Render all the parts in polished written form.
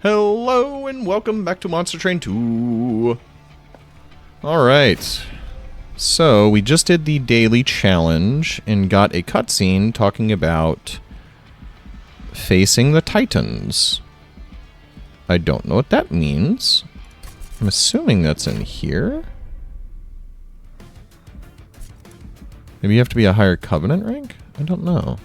Hello and welcome back to Monster Train 2. Alright, so we just did the daily challenge and got a cutscene talking about facing the Titans. I don't know what that means. I'm assuming that's in here. Maybe you have to be a higher Covenant rank? I don't know.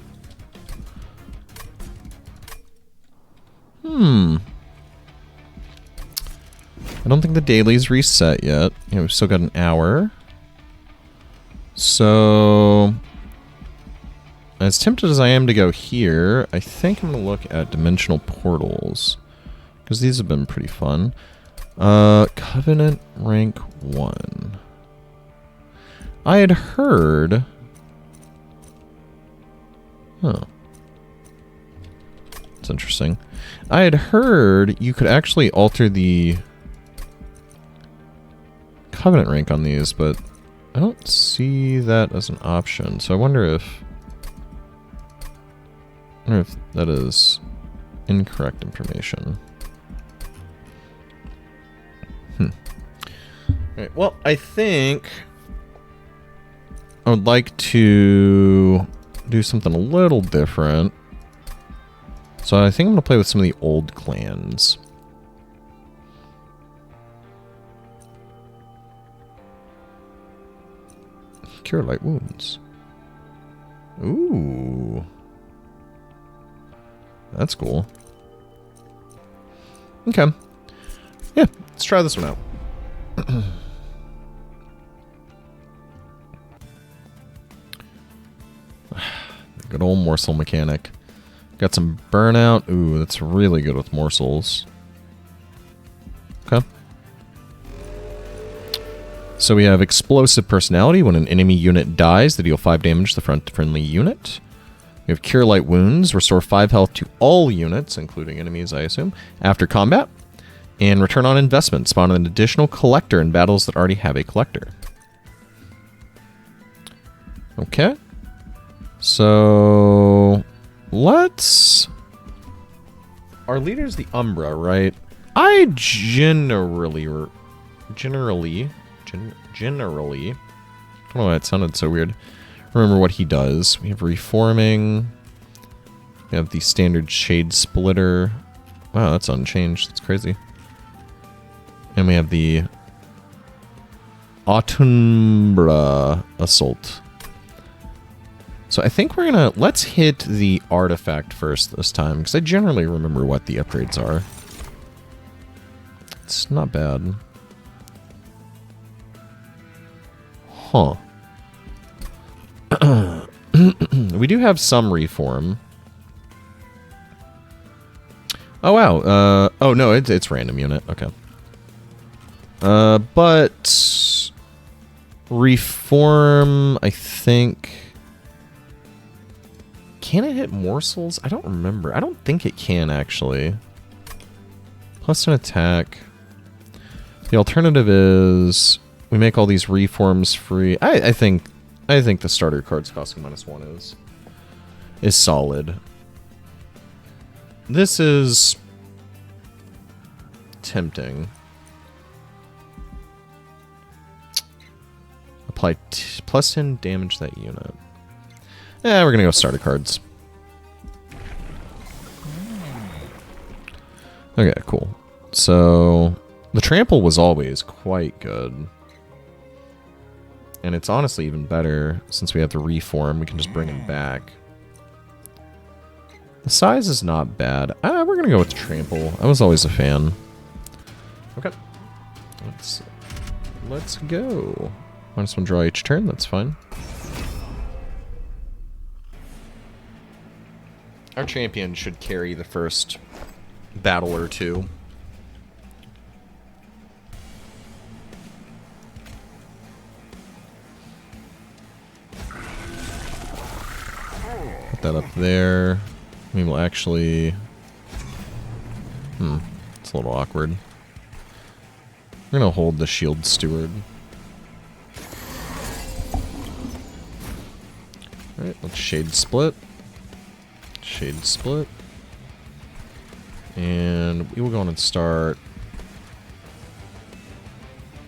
I don't think the daily's reset yet. Yeah, we've still got an hour. So, as tempted as I am to go here, I think I'm going to look at dimensional portals. Because these have been pretty fun. Covenant rank 1. I had heard... Huh. That's interesting. I had heard you could actually alter the Covenant rank on these, but I don't see that as an option. So I wonder if that is incorrect information. Alright, well, I think I would like to do something a little different. So I think I'm going to play with some of the old clans. Cure light wounds. Ooh. That's cool. Okay. Yeah, let's try this one out. Good old morsel mechanic. Got some burnout. Ooh, that's really good with morsels. Okay. So we have explosive personality. When an enemy unit dies, they deal 5 damage to the front friendly unit. We have cure light wounds. Restore 5 health to all units, including enemies, I assume, after combat. And return on investment. Spawn an additional collector in battles that already have a collector. Okay. So let's... Our leader's the Umbra, right? I generally, I don't know why it sounded so weird. Remember what he does. We have reforming. We have the standard shade splitter. Wow, that's unchanged. That's crazy. And we have the Autumbra assault. So I think we're gonna... Let's hit the artifact first this time, because I generally remember what the upgrades are. It's not bad. Huh. We do have some reform. Oh, wow. Oh, no, it's random unit. Okay. But... Reform, I think... Can it hit morsels? I don't remember. I don't think it can, actually. Plus an attack. The alternative is... We make all these reforms free. I think the starter cards costing -1 is solid. This is tempting. Apply plus 10 damage to that unit. We're gonna go starter cards. Okay, cool. So the trample was always quite good. And it's honestly even better since we have the reform. We can just bring him back. The size is not bad. We're going to go with trample. I was always a fan. Okay. Let's go. -1 draw each turn. That's fine. Our champion should carry the first battle or two. That up there. We will actually... It's a little awkward. We're gonna hold the shield steward. Alright, let's shade split. Shade split. And And we will go on and start.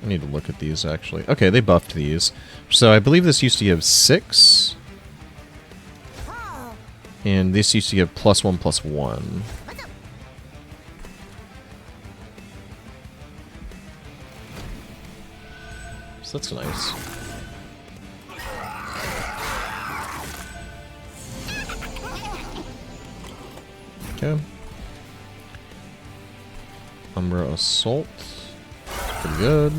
I need to look at these, actually. Okay, they buffed these. So I believe this used to give 6. And this used to give +1/+1. So that's nice. Okay. Umbra Assault. Pretty good.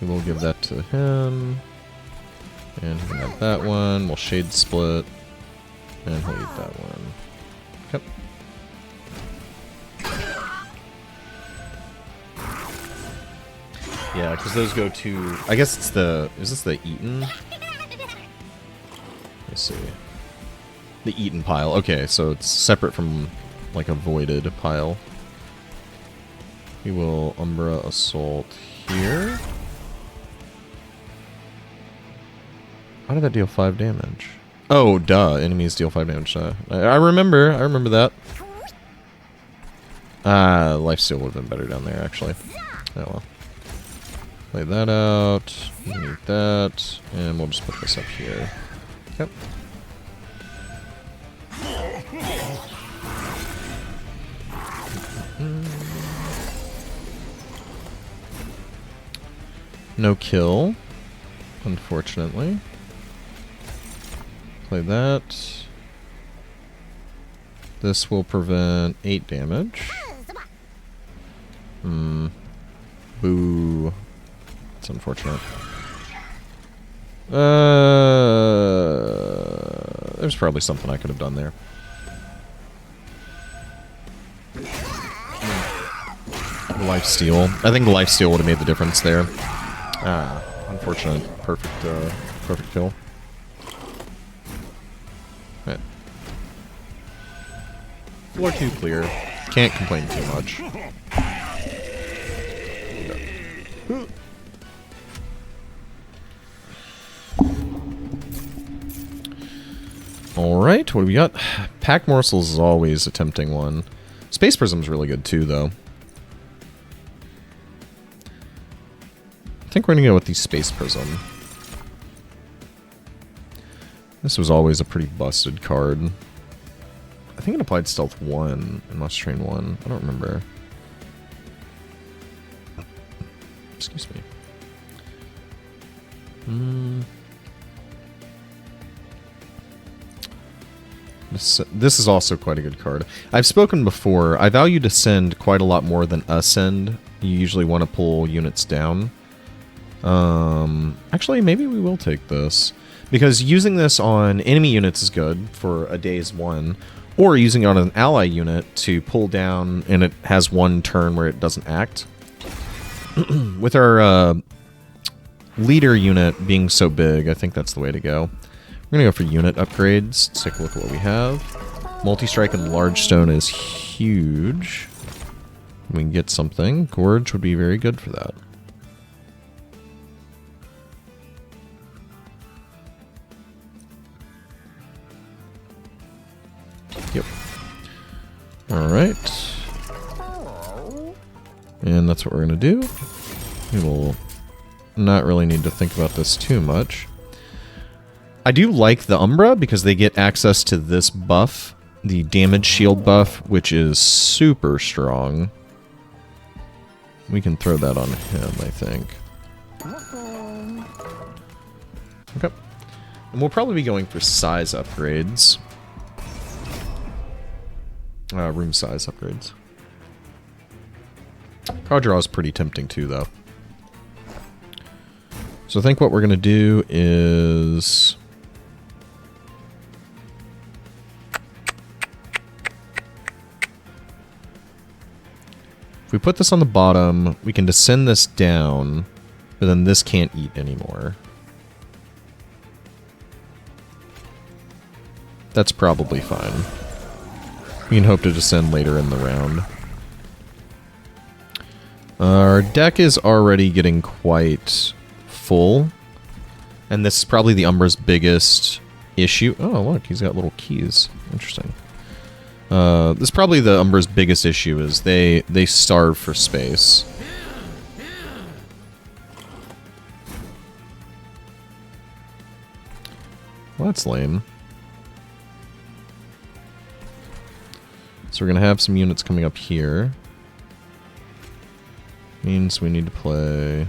We will give that to him. And he can have that one. We'll Shade Split. And he'll eat that one. Yep. Yeah, because those go to... I guess it's the... Is this the Eaton? Let's see. The Eaton pile. Okay, so it's separate from, like, a voided pile. We will Umbra Assault here. How did that deal 5 damage? Oh, duh. Enemies deal 5 damage. I remember. I remember that. Lifesteal would have been better down there, actually. Oh, well. Play that out. Need that. And we'll just put this up here. Yep. No kill, unfortunately. Play that. This will prevent 8 damage. Boo. That's unfortunate. There's probably something I could have done there. Lifesteal. I think lifesteal would have made the difference there. Unfortunate. Perfect kill. Right. Floor 2 clear. Can't complain too much. Alright, what do we got? Pack Morsels is always a tempting one. Space Prism's really good too, though. I think we're gonna go with the Space Prism. This was always a pretty busted card. I think it applied Stealth 1 and Must Train 1. I don't remember. Excuse me. This is also quite a good card. I've spoken before. I value Descend quite a lot more than Ascend. You usually want to pull units down. Actually, maybe we will take this. Because using this on enemy units is good for a day's 1. Or using it on an ally unit to pull down and it has 1 turn where it doesn't act. With our leader unit being so big, I think that's the way to go. We're going to go for unit upgrades. Let's take a look at what we have. Multi-strike and large stone is huge. We can get something. Gorge would be very good for that. Yep. Alright. And that's what we're going to do. We will not really need to think about this too much. I do like the Umbra because they get access to this buff, the damage shield buff, which is super strong. We can throw that on him, I think. Okay. And we'll probably be going for size upgrades. Room size upgrades. Card draw is pretty tempting too, though. So I think what we're going to do is... if we put this on the bottom, we can descend this down, but then this can't eat anymore. That's probably fine. We can hope to descend later in the round. Our deck is already getting quite full, and this is probably the Umbra's biggest issue. Oh, look, he's got little keys. Interesting. This is probably the Umbra's biggest issue is they starve for space. Well, that's lame. So we're going to have some units coming up here. Means we need to play...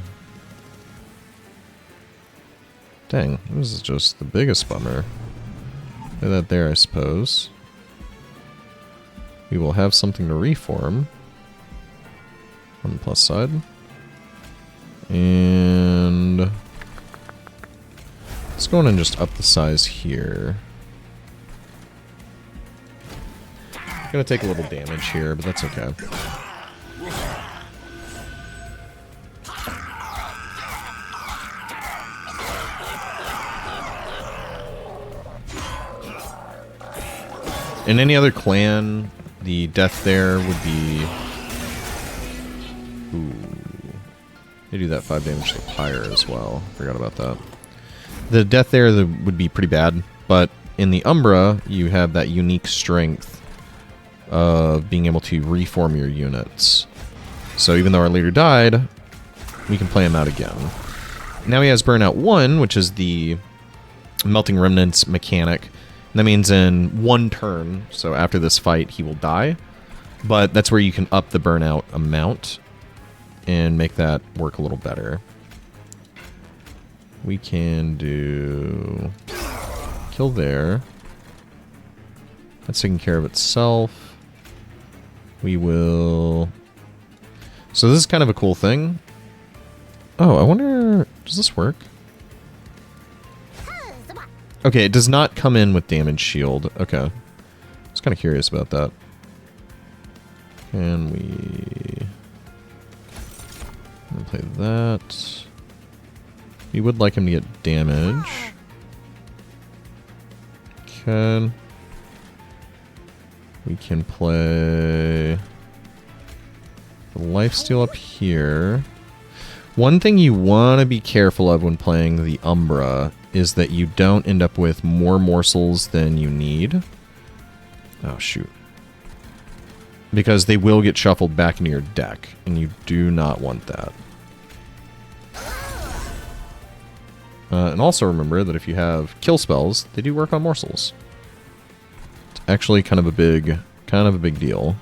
Dang, this is just the biggest bummer. Play that there, I suppose. We will have something to reform. On the plus side. And... let's go in and just up the size here. Gonna take a little damage here, but that's okay. In any other clan, the death there would be... ooh. They do that 5 damage to the pyre as well. Forgot about that. The death there would be pretty bad, but in the Umbra, you have that unique strength of being able to reform your units. So even though our leader died, we can play him out again. Now he has Burnout 1, which is the Melting Remnants mechanic. That means in one turn, so after this fight, he will die. But that's where you can up the burnout amount and make that work a little better. We can do... kill there. That's taking care of itself. We will... so this is kind of a cool thing. Oh, I wonder... does this work? Okay, it does not come in with damage shield. Okay. I was kind of curious about that. Can we... I'm gonna play that. We would like him to get damage. Okay. We can play the lifesteal up here. One thing you want to be careful of when playing the Umbra is that you don't end up with more morsels than you need. Oh, shoot. Because they will get shuffled back into your deck, and you do not want that. And also remember that if you have kill spells, they do work on morsels. It's actually kind of a big deal.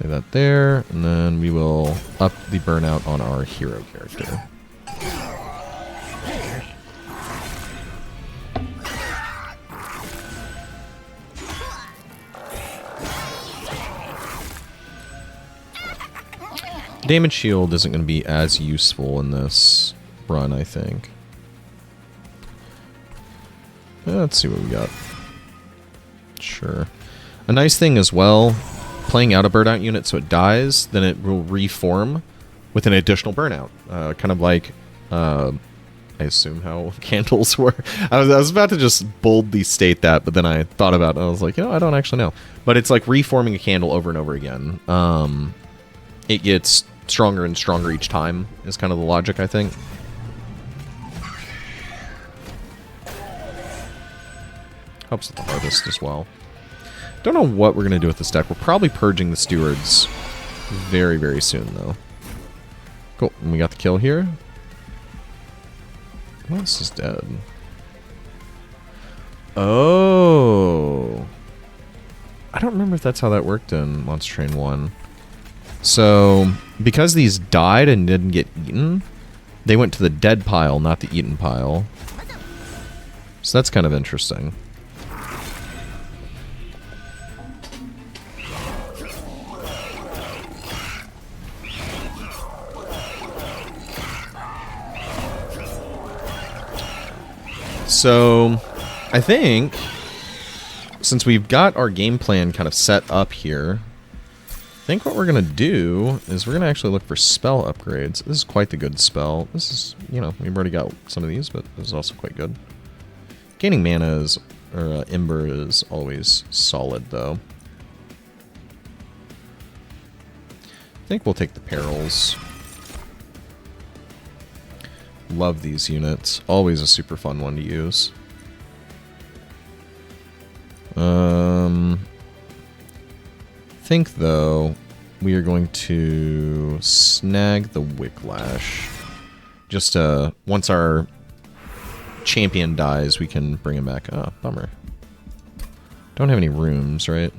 Lay that there, and then we will up the burnout on our hero character. Damage shield isn't going to be as useful in this run, I think. Let's see what we got. Sure. A nice thing as well, playing out a burnout unit so it dies, then it will reform with an additional burnout. Kind of like, I assume how candles were. I was about to just boldly state that, but then I thought about it and I was like, I don't actually know. But it's like reforming a candle over and over again. It gets stronger and stronger each time, is kind of the logic, I think. Helps with the harvest as well. Don't know what we're going to do with this deck. We're probably purging the stewards very, very soon, though. Cool. And we got the kill here. What else is dead? Oh. I don't remember if that's how that worked in Monster Train 1. So, because these died and didn't get eaten, they went to the dead pile, not the eaten pile. So that's kind of interesting. So, I think, since we've got our game plan kind of set up here, I think what we're going to do is we're going to actually look for spell upgrades. This is quite the good spell. This is, we've already got some of these, but this is also quite good. Gaining mana is, or Ember is always solid, though. I think we'll take the Perils. Love these units. Always a super fun one to use. Think though we are going to snag the Wicklash. Just once our champion dies, we can bring him back. Oh, bummer. Don't have any rooms, right?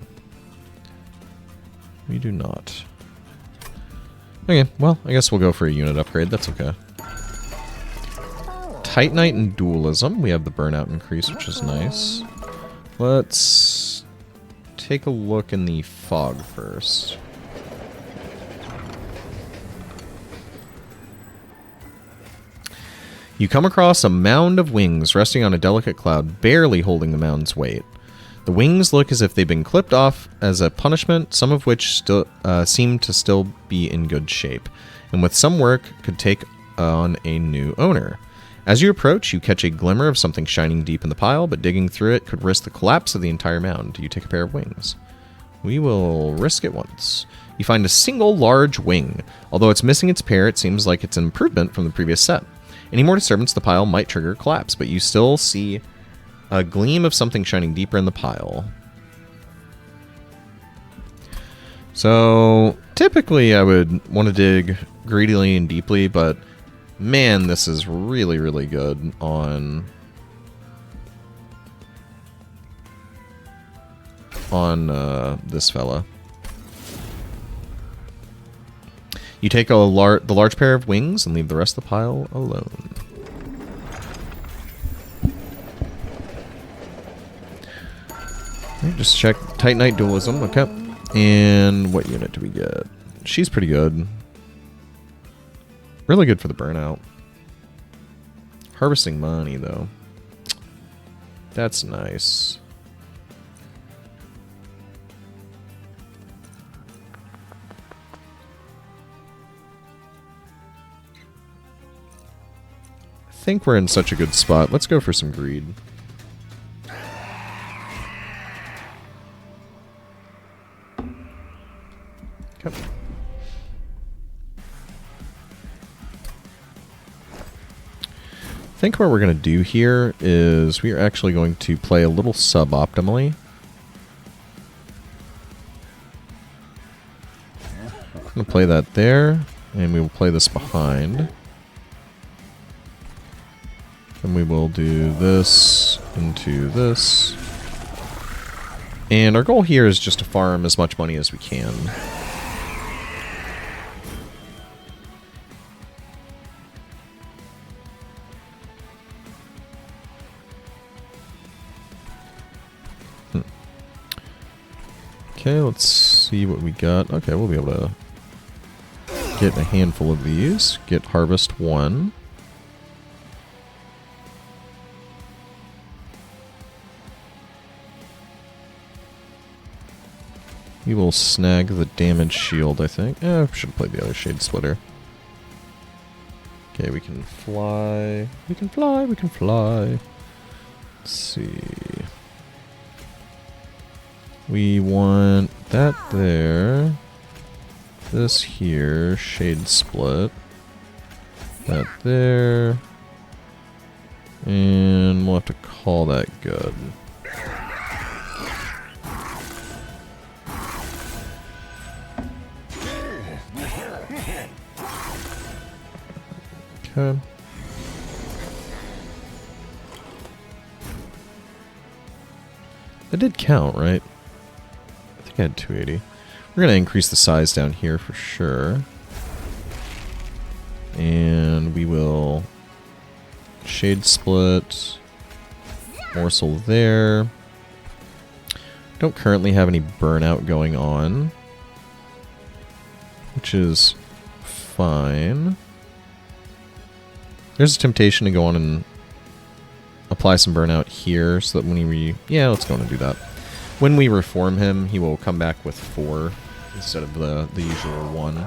We do not. Okay, well, I guess we'll go for a unit upgrade. That's okay. Titanite and Dualism. We have the burnout increase, which is nice. Let's take a look in the fog first. You come across a mound of wings resting on a delicate cloud, barely holding the mound's weight. The wings look as if they've been clipped off as a punishment, some of which still seem to still be in good shape, and with some work could take on a new owner. As you approach, you catch a glimmer of something shining deep in the pile, but digging through it could risk the collapse of the entire mound. You take a pair of wings. We will risk it once. You find a single large wing. Although it's missing its pair, it seems like it's an improvement from the previous set. Any more disturbance, the pile might trigger a collapse, but you still see a gleam of something shining deeper in the pile. So, typically I would want to dig greedily and deeply, but man, this is really, really good on this fella. You take the large pair of wings and leave the rest of the pile alone. Okay, just check Titanite Dualism. Okay. And what unit do we get? She's pretty good. Really good for the burnout. Harvesting money, though. That's nice. I think we're in such a good spot. Let's go for some greed. Okay. I think what we're going to do here is we are actually going to play a little suboptimally. I'm going to play that there, and we will play this behind. And we will do this into this. And our goal here is just to farm as much money as we can. Okay, let's see what we got. Okay, we'll be able to get a handful of these. Get harvest 1. We will snag the damage shield, I think. I should have played the other Shade Splitter. Okay, we can fly. We can fly, we can fly. Let's see. We want that there. This here, Shade Split. That there. And we'll have to call that good. Okay. That did count, right? I think I had 280. We're going to increase the size down here for sure. And we will Shade Split. Morsel there. Don't currently have any burnout going on, which is fine. There's a temptation to go on and apply some burnout here so that when yeah, let's go on and do that. When we reform him, he will come back with 4 instead of the usual 1.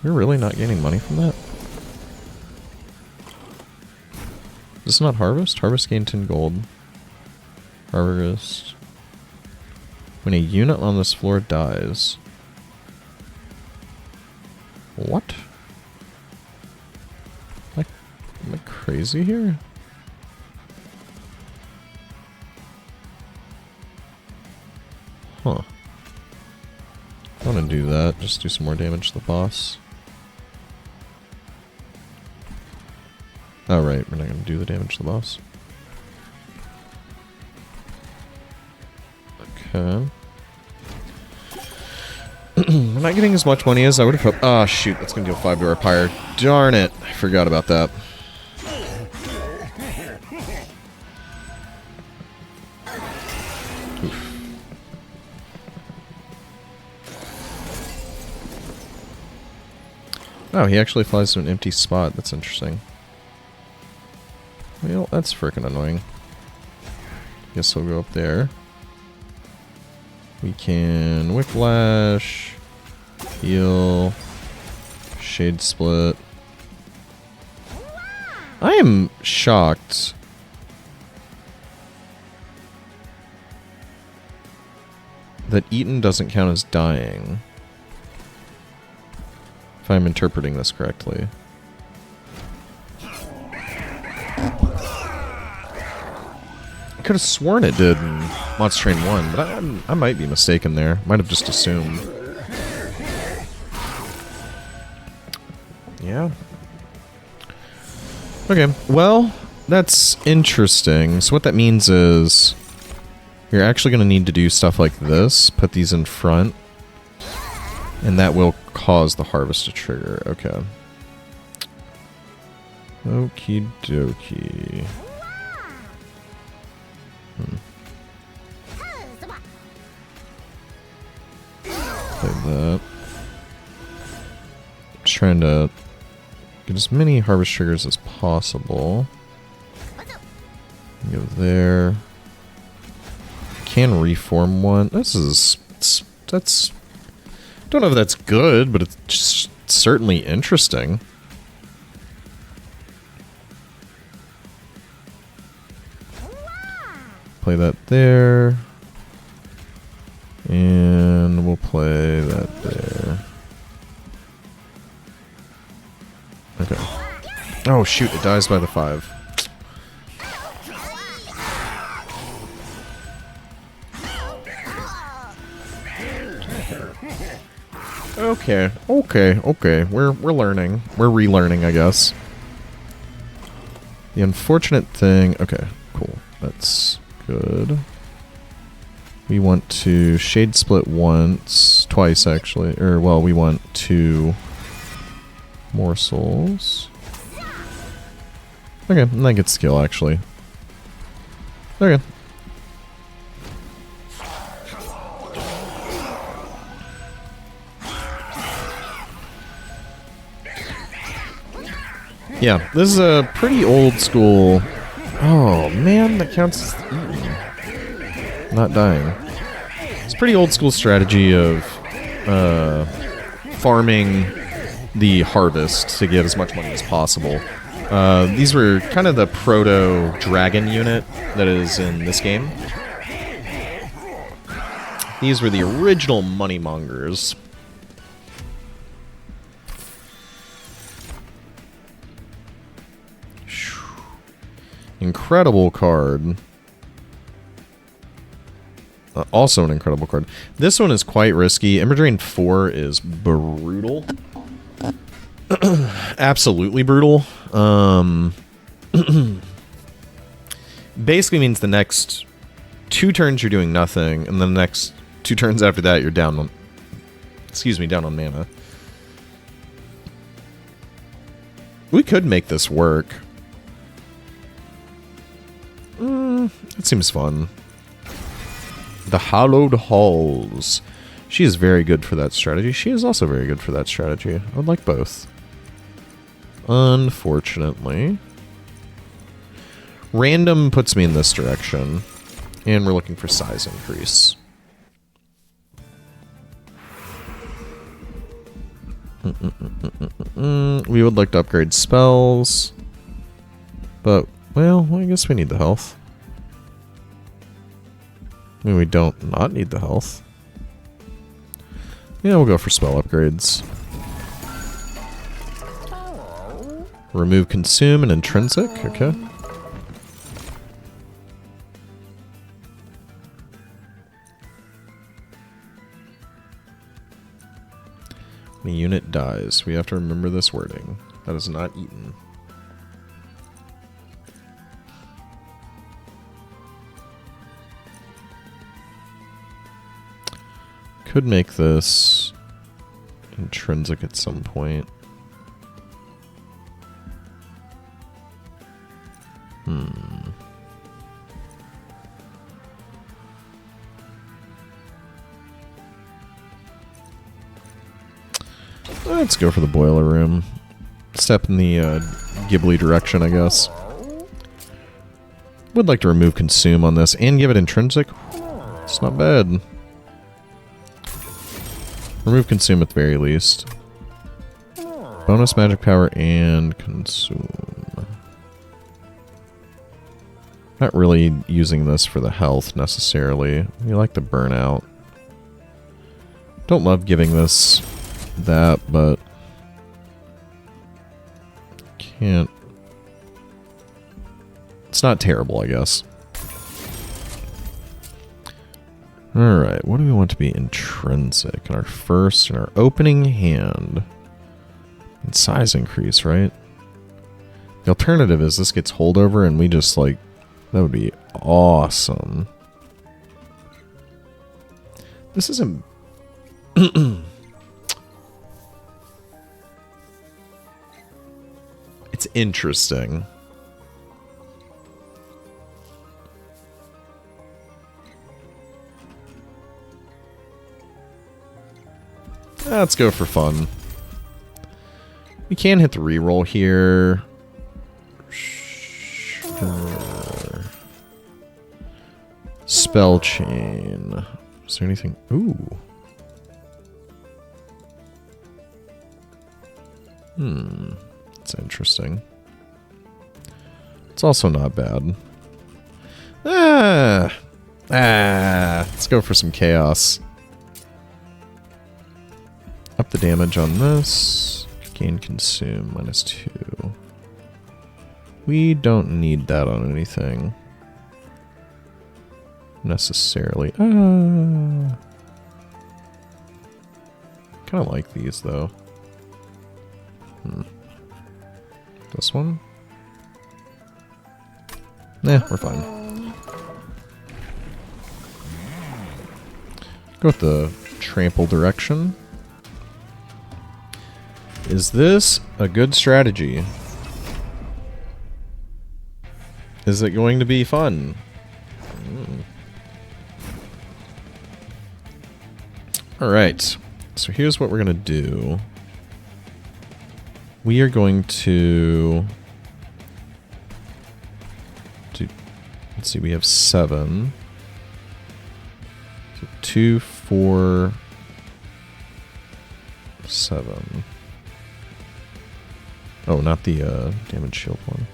We're really not gaining money from that? Is this not Harvest? Harvest gain 10 gold. Harvest. When a unit on this floor dies. What? crazy here? Huh. I want to do that. Just do some more damage to the boss. Oh, right. We're not going to do the damage to the boss. Okay. We're not getting as much money as I would have hoped. Oh, shoot. That's going to deal 5 to our pyre. Darn it. I forgot about that. Oh, he actually flies to an empty spot. That's interesting. Well, that's frickin' annoying. Guess he'll go up there. We can Whiplash, heal, Shade Split. I am shocked. That Eaton doesn't count as dying. If I'm interpreting this correctly. I could have sworn it did in Monster Train 1, but I might be mistaken there. Might have just assumed. Yeah. Okay, well, that's interesting. So what that means is you're actually going to need to do stuff like this. Put these in front. And that will cause the harvest to trigger. Okay. Okie dokie. Play that. Just trying to get as many harvest triggers as possible. Go there. Can reform one. That's don't know if that's good, but it's just certainly interesting. Play that there. And we'll play that there. Okay. Oh shoot, it dies by the 5. Okay. We're learning. We're relearning, I guess. The unfortunate thing... Okay, cool. That's good. We want to Shade Split twice actually. Or, well, we want 2 morsels. Okay, and that gets skill actually. Okay. Yeah, this is a pretty old school... Oh, man, that counts as eating. Not dying. It's a pretty old school strategy of farming the harvest to get as much money as possible. These were kind of the proto-dragon unit that is in this game. These were the original money mongers. Incredible card. Also an incredible card. This one is quite risky. Ember Drain 4 is brutal. Absolutely brutal. Basically means the next 2 turns you're doing nothing, and then the next 2 turns after that you're down on... Excuse me, down on mana. We could make this work. It seems fun. The Hallowed Halls. She is very good for that strategy. She is also very good for that strategy. I would like both. Unfortunately. Random puts me in this direction. And we're looking for size increase. We would like to upgrade spells. But, well, I guess we need the health. I mean, we don't not need the health. Yeah, we'll go for spell upgrades. Remove consume and intrinsic. Okay. When a unit dies, we have to remember this wording. That is not eaten. Could make this intrinsic at some point. Let's go for the boiler room. Step in the Ghibli direction, I guess. Would like to remove consume on this and give it intrinsic. It's not bad. Remove consume at the very least. Bonus magic power and consume. Not really using this for the health necessarily. We like the burnout. Don't love giving this that, but can't. It's not terrible, I guess. Alright, what do we want to be intrinsic in our first, in our opening hand? And size increase, right? The alternative is this gets holdover and we just like, that would be awesome. This isn't... It's interesting. Let's go for fun. We can hit the reroll here. Sure. Spell chain. Is there anything? Ooh. That's interesting. It's also not bad. Let's go for some chaos. Up the damage on this. Gain consume -2. We don't need that on anything. Necessarily. Kind of like these though. This one? Nah, we're fine. Go with the trample direction. Is this a good strategy? Is it going to be fun? Alright, so here's what we're going to do. We are going to... Let's see, we have 7. So 2, 4, 7. Oh, not the damage shield one.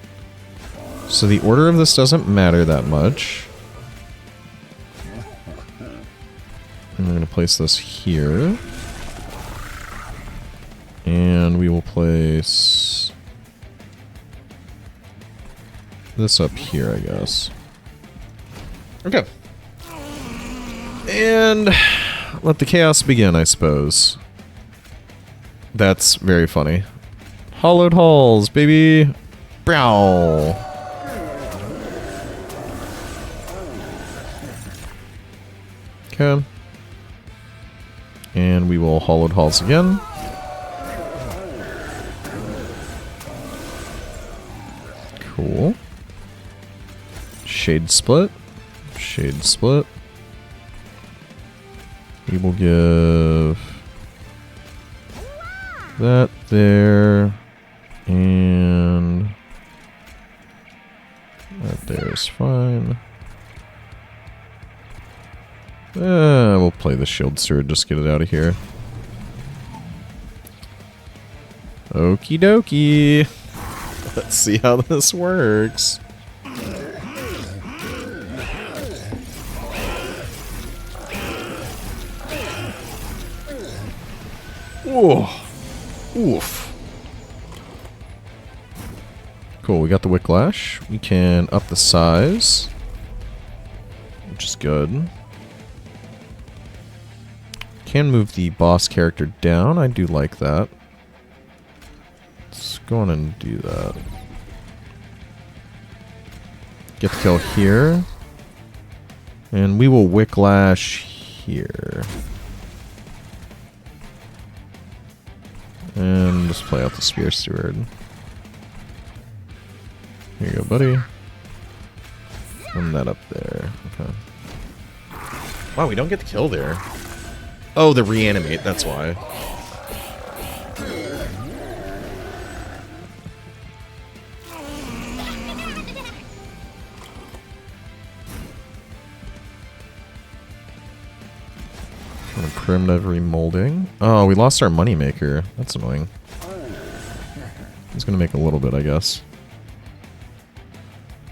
So the order of this doesn't matter that much. And we're going to place this here. And we will place this up here, I guess. Okay. And let the chaos begin, I suppose. That's very funny. Hollowed halls, baby. Brow. Okay. And we will hollowed halls again. Cool. Shade split. Shade split. We will give that there. And that there is fine. We'll play the shield steward, just get it out of here. Okie dokie. Let's see how this works. Whoa. Oof. Cool, we got the Wicklash. We can up the size, which is good. Can move the boss character down. I do like that. Let's go on and do that. Get the kill here. And we will Wicklash here. And just play out the Spear Steward. Here you go, buddy. And that up there. Okay. Wow, we don't get the kill there. Oh, the reanimate, that's why. Primitive remolding. Oh, we lost our moneymaker. That's annoying. He's gonna make a little bit, I guess.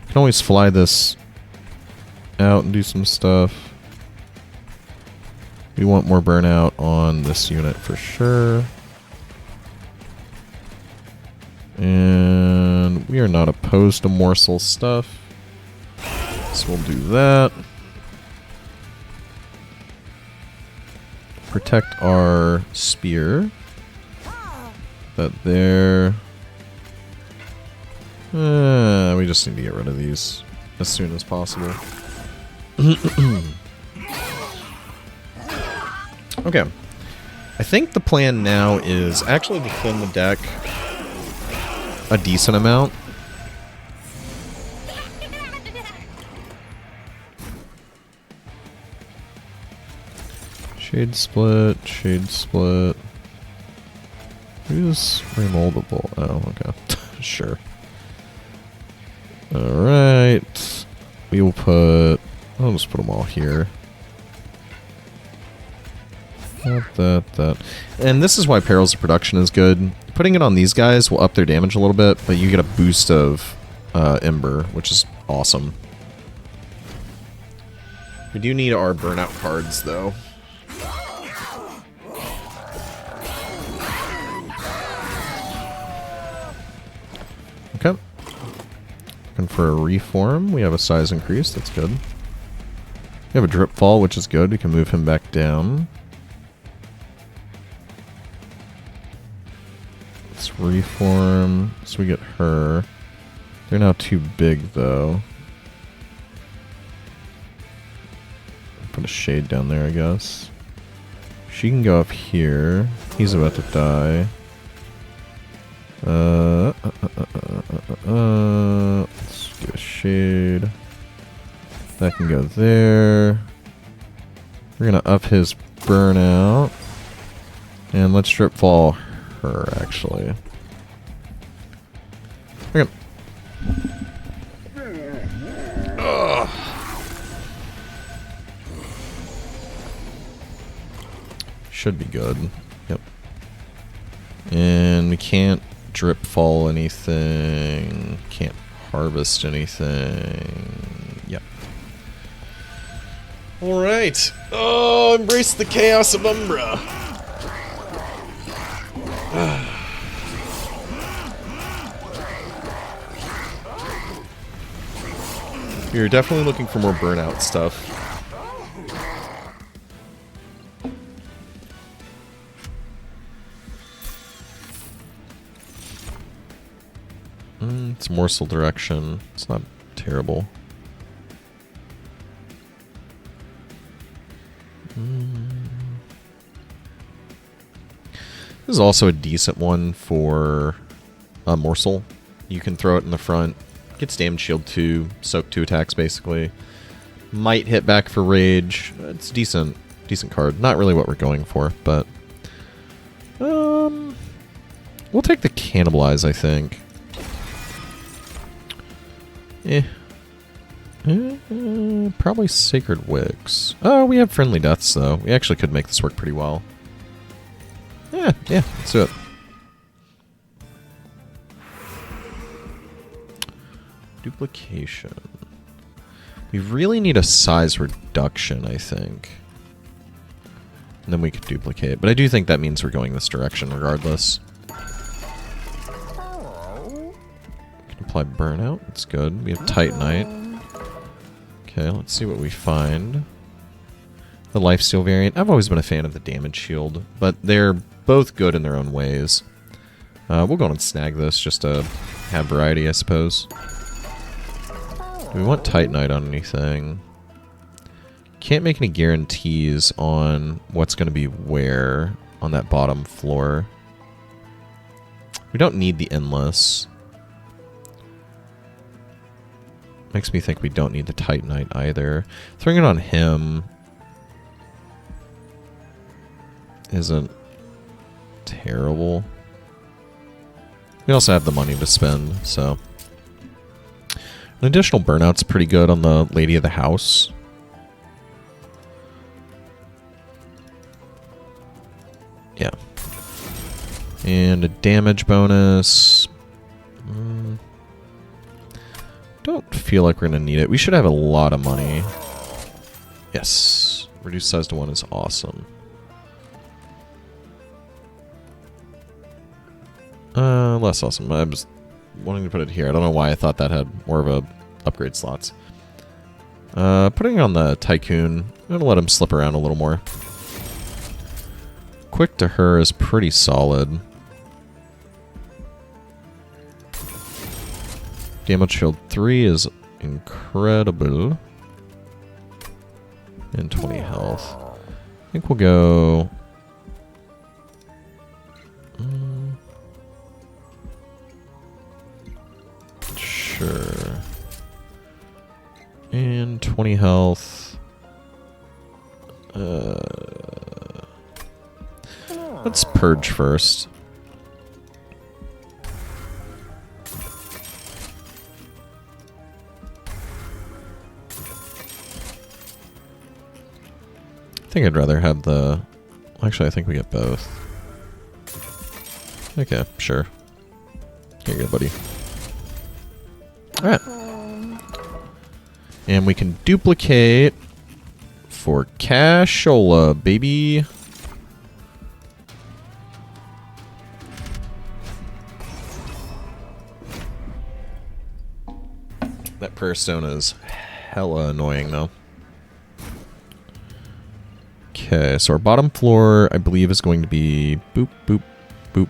Can always fly this out and do some stuff. We want more burnout on this unit for sure. And we are not opposed to morsel stuff. So we'll do that. Protect our spear. That there. We just need to get rid of these as soon as possible. Okay. I think the plan now is actually to thin the deck a decent amount. Shade split, shade split. Who's remoldable? Oh, okay. Sure. Alright. We will put... I'll just put them all here. That. And this is why Perils of Production is good. Putting it on these guys will up their damage a little bit, but you get a boost of Ember, which is awesome. We do need our burnout cards, though. Okay. Looking for a reform. We have a size increase. That's good. We have a drip fall, which is good. We can move him back down. Let's reform. So we get her. They're now too big, though. Put a shade down there, I guess. She can go up here. He's about to die. Let's get a shade. That can go there. We're gonna up his burnout. And let's drip fall her, actually. Okay. Ugh. Should be good. Yep. And we can't drip fall anything. Can't harvest anything. Yep. Alright. Oh, embrace the chaos of Umbra. You're definitely looking for more burnout stuff. It's morsel direction. It's not terrible. This is also a decent one for a morsel. You can throw it in the front. Gets damage shield 2, soak 2 attacks basically. Might hit back for rage. It's decent. Decent card. Not really what we're going for, but we'll take the cannibalize, I think. Probably Sacred Wicks. Oh, we have Friendly Deaths, though. We actually could make this work pretty well. Yeah, let's do it. Duplication. We really need a size reduction, I think. And then we could duplicate. But I do think that means we're going this direction regardless. Apply burnout. That's good. We have Titanite. Okay, let's see what we find. The lifesteal variant. I've always been a fan of the damage shield, but they're both good in their own ways. We'll go and snag this just to have variety, I suppose. Do we want Titanite on anything? Can't make any guarantees on what's going to be where on that bottom floor. We don't need the endless. Makes me think we don't need the Titanite either. Throwing it on him isn't terrible. We also have the money to spend, so. An additional burnout's pretty good on the Lady of the House. Yeah. And a damage bonus. Don't feel like we're going to need it. We should have a lot of money. Yes. Reduced size to 1 is awesome. Less awesome. I was wanting to put it here. I don't know why I thought that had more of a upgrade slots. Putting it on the Tycoon. I'm going to let him slip around a little more. Quick to her is pretty solid. Damage shield 3 is incredible. And 20 health. I think we'll go... Sure. And 20 health. Let's purge first. I think I'd rather have the... Actually, I think we get both. Okay, sure. Here you go, buddy. Alright. And we can duplicate for Cashola, baby. That prayer stone is hella annoying, though. Okay, so our bottom floor, I believe, is going to be boop, boop, boop.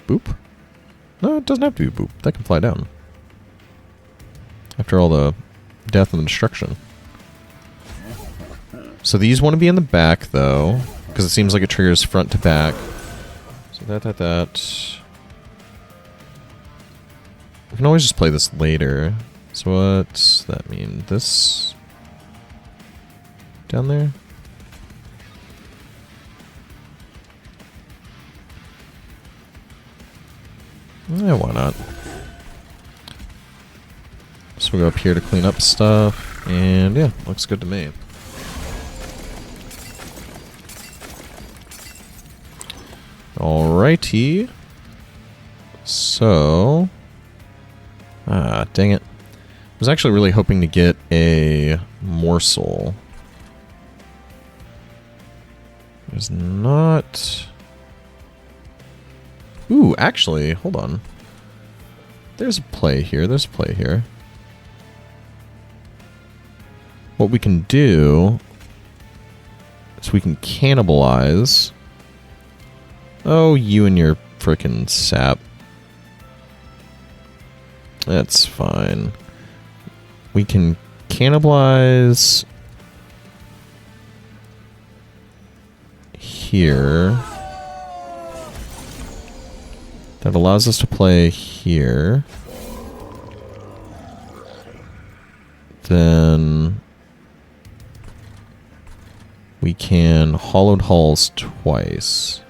Boop? No, it doesn't have to be boop. That can fly down. After all the death and destruction. So these want to be in the back, though, because it seems like it triggers front to back. So that. We can always just play this later. So what's that mean? This... down there? Yeah, why not? So we'll go up here to clean up stuff, and yeah, looks good to me. Alrighty. So... Ah, dang it. I was actually really hoping to get a morsel. There's not... Ooh, actually, hold on. There's a play here. There's a play here. What we can do is we can cannibalize. Oh, you and your frickin' sap. That's fine. We can cannibalize here. That allows us to play here. Then we can Hollowed Halls twice.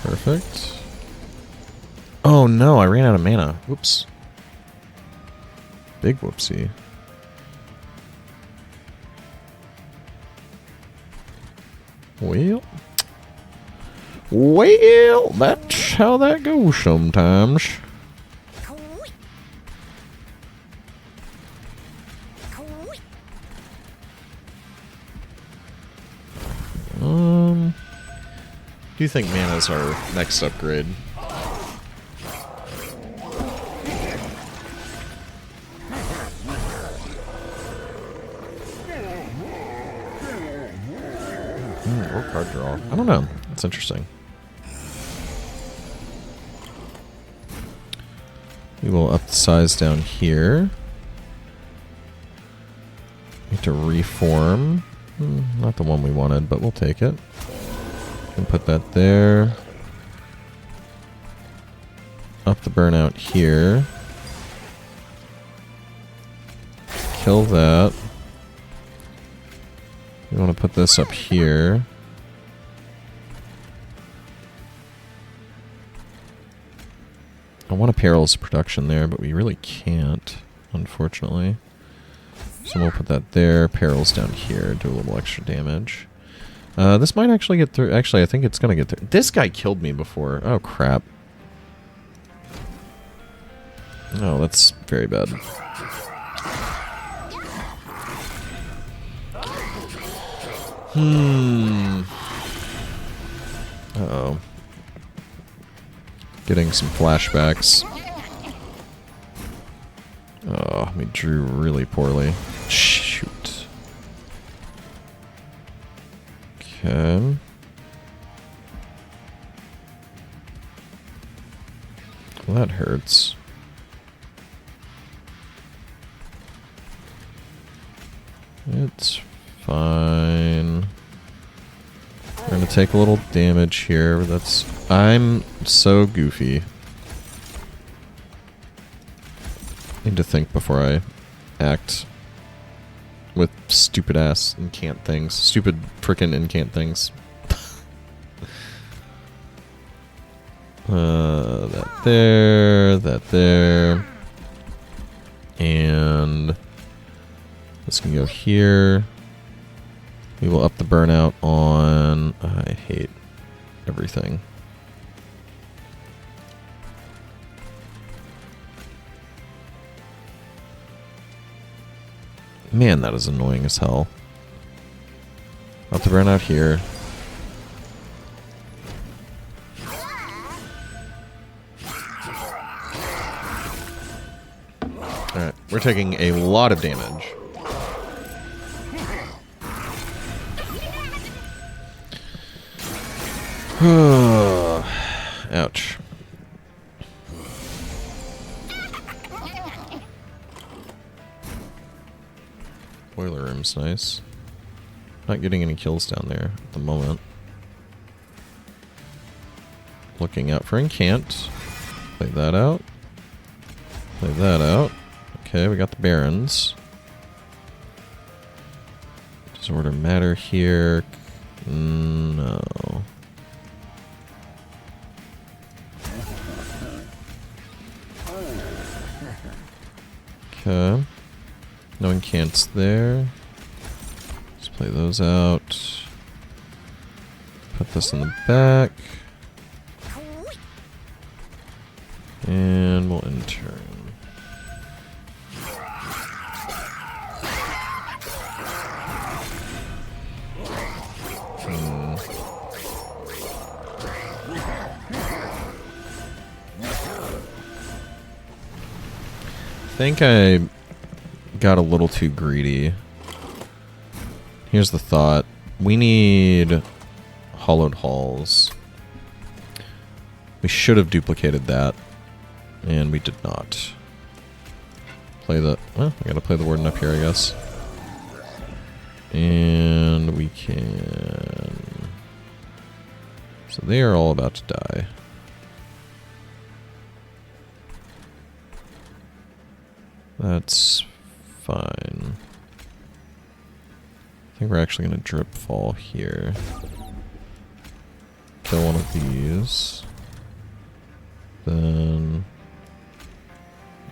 Perfect. Oh no, I ran out of mana. Whoops. Big whoopsie. Well, that's how that goes sometimes. do think mana's our next upgrade. Or card draw. I don't know. It's interesting. We will up the size down here. Need to reform. Not the one we wanted, but we'll take it. And put that there. Up the burnout here. Kill that. We want to put this up here. I want to Perils production there, but we really can't, unfortunately. So we'll put that there. Perils down here. Do a little extra damage. This might actually get through. Actually, I think it's going to get through. This guy killed me before. Oh, crap. Oh, that's very bad. Uh-oh. Getting some flashbacks. Oh, we drew really poorly. Shoot. Okay. Well, that hurts. It's fine. We're gonna take a little damage here. I'm so goofy. Need to think before I act with stupid ass incant things. Stupid frickin' incant things. That there. And this can go here. We will up the burnout on... I hate everything. Man, that is annoying as hell. Up the burnout here. Alright, we're taking a lot of damage. Ouch. Boiler room's nice. Not getting any kills down there at the moment. Looking out for incant. Play that out. Play that out. Okay, we got the barons. Disorder matter here. No. Okay. No incants there. Let's play those out. Put this in the back. And we'll intern. I think I got a little too greedy. Here's the thought. We need hollowed halls. We should have duplicated that. And we did not. Play the... Well, I gotta play the warden up here, I guess. And we can... So they are all about to die. That's fine. I think we're actually going to drip fall here. Kill one of these. Then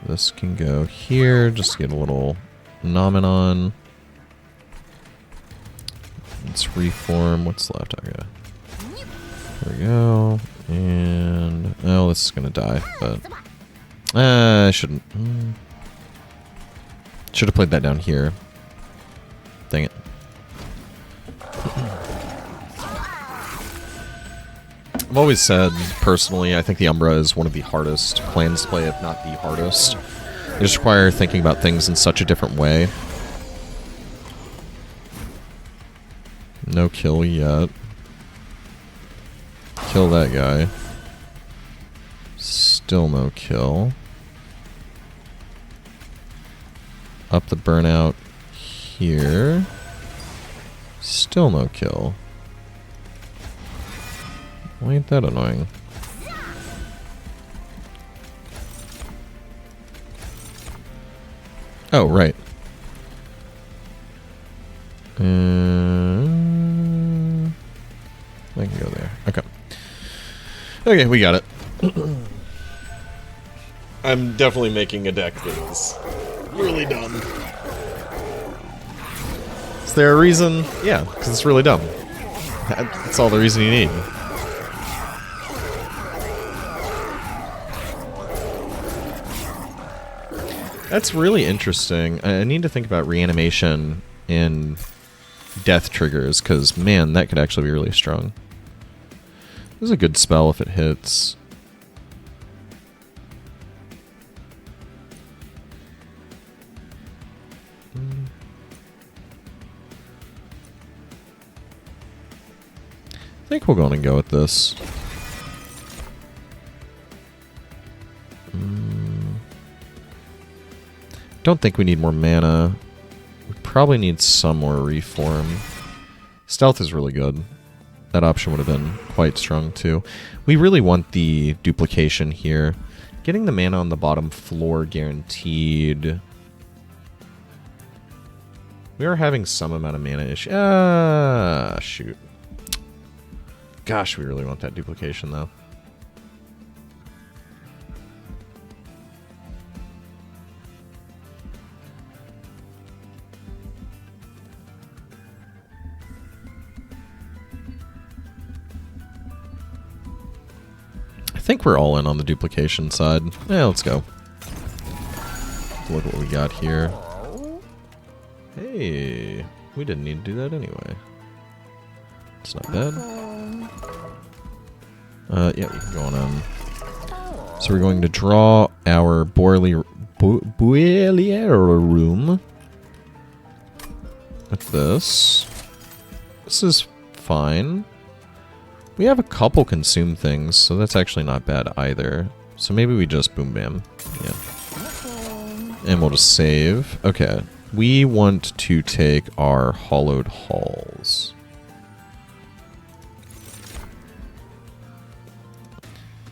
this can go here, just to get a little Nomenon. Let's reform. What's left? Okay. There we go. And... oh, this is going to die, but... I shouldn't... Should have played that down here. Dang it. I've always said, personally, I think the Umbra is one of the hardest clans to play, if not the hardest. They just require thinking about things in such a different way. No kill yet. Kill that guy. Still no kill. Up the burnout here. Still no kill. Why ain't that annoying? Oh, right. I can go there. Okay. Okay, we got it. I'm definitely making a deck that is really dumb. Is there a reason? Yeah, because it's really dumb. That's all the reason you need. That's really interesting. I need to think about reanimation in death triggers, because, man, that could actually be really strong. This is a good spell if it hits. I think we're going to go with this. Don't think we need more mana. We probably need some more reform. Stealth is really good. That option would have been quite strong too. We really want the duplication here. Getting the mana on the bottom floor guaranteed. We are having some amount of mana issue. Ah, shoot. Gosh, we really want that duplication though. I think we're all in on the duplication side. Yeah, let's go. Look what we got here. Hey, we didn't need to do that anyway. It's not bad. Yeah, we can go on in. So we're going to draw our Boilier room with this. This is fine. We have a couple consume things, so that's actually not bad either. So maybe we just boom bam. Yeah. And we'll just save. Okay. We want to take our hollowed halls.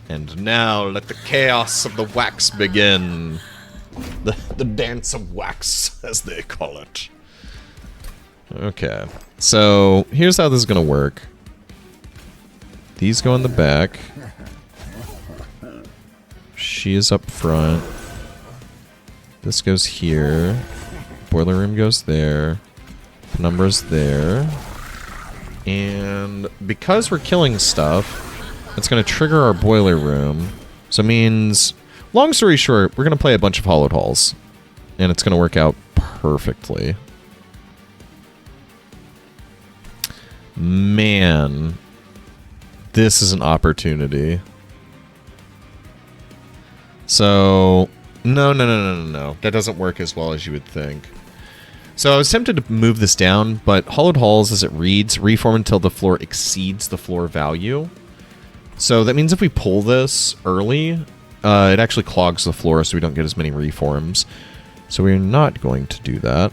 And now let the chaos of the wax begin. The dance of wax, as they call it. Okay. So here's how this is going to work. These go in the back. She is up front. This goes here. Boiler room goes there. Penumbra's there. And because we're killing stuff, it's going to trigger our boiler room. So it means, long story short, we're going to play a bunch of hollowed halls. And it's going to work out perfectly. Man. This is an opportunity. So, no. That doesn't work as well as you would think. So I was tempted to move this down, but hollowed halls, as it reads, reform until the floor exceeds the floor value. So that means if we pull this early, it actually clogs the floor, so we don't get as many reforms. So we're not going to do that.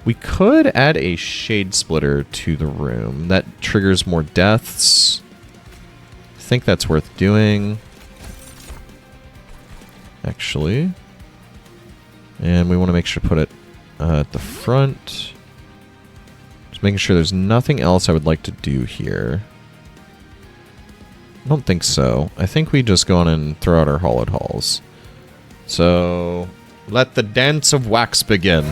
We could add a shade splitter to the room. That triggers more deaths. I think that's worth doing. Actually. And we want to make sure to put it at the front. Just making sure there's nothing else I would like to do here. I don't think so. I think we just go on and throw out our hollowed halls. So, let the dance of wax begin.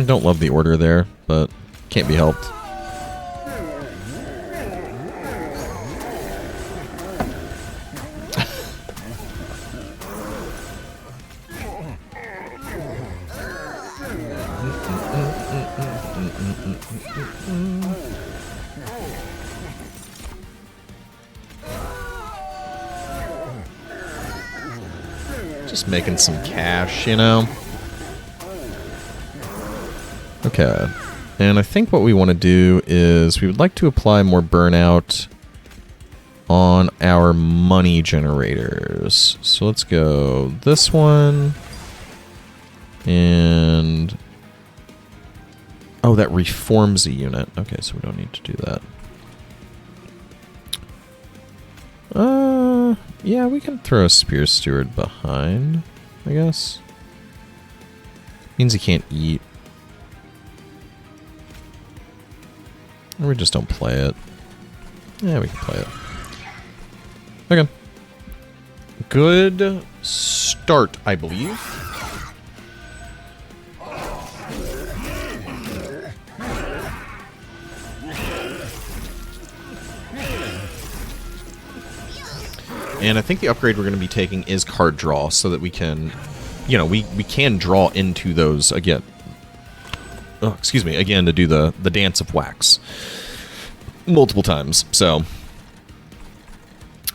Don't love the order there, but can't be helped. Just making some cash, you know? Okay. And I think what we want to do is we would like to apply more burnout on our money generators. So let's go this one. And... oh, that reforms a unit. Okay, so we don't need to do that. Yeah, we can throw a Spear Steward behind, I guess. Means he can't eat. Or we just don't play it. Yeah, we can play it. Okay. Good start, I believe. And I think the upgrade we're going to be taking is card draw, so that we can, you know, we can draw into those again. Oh, excuse me, again to do the dance of wax multiple times. So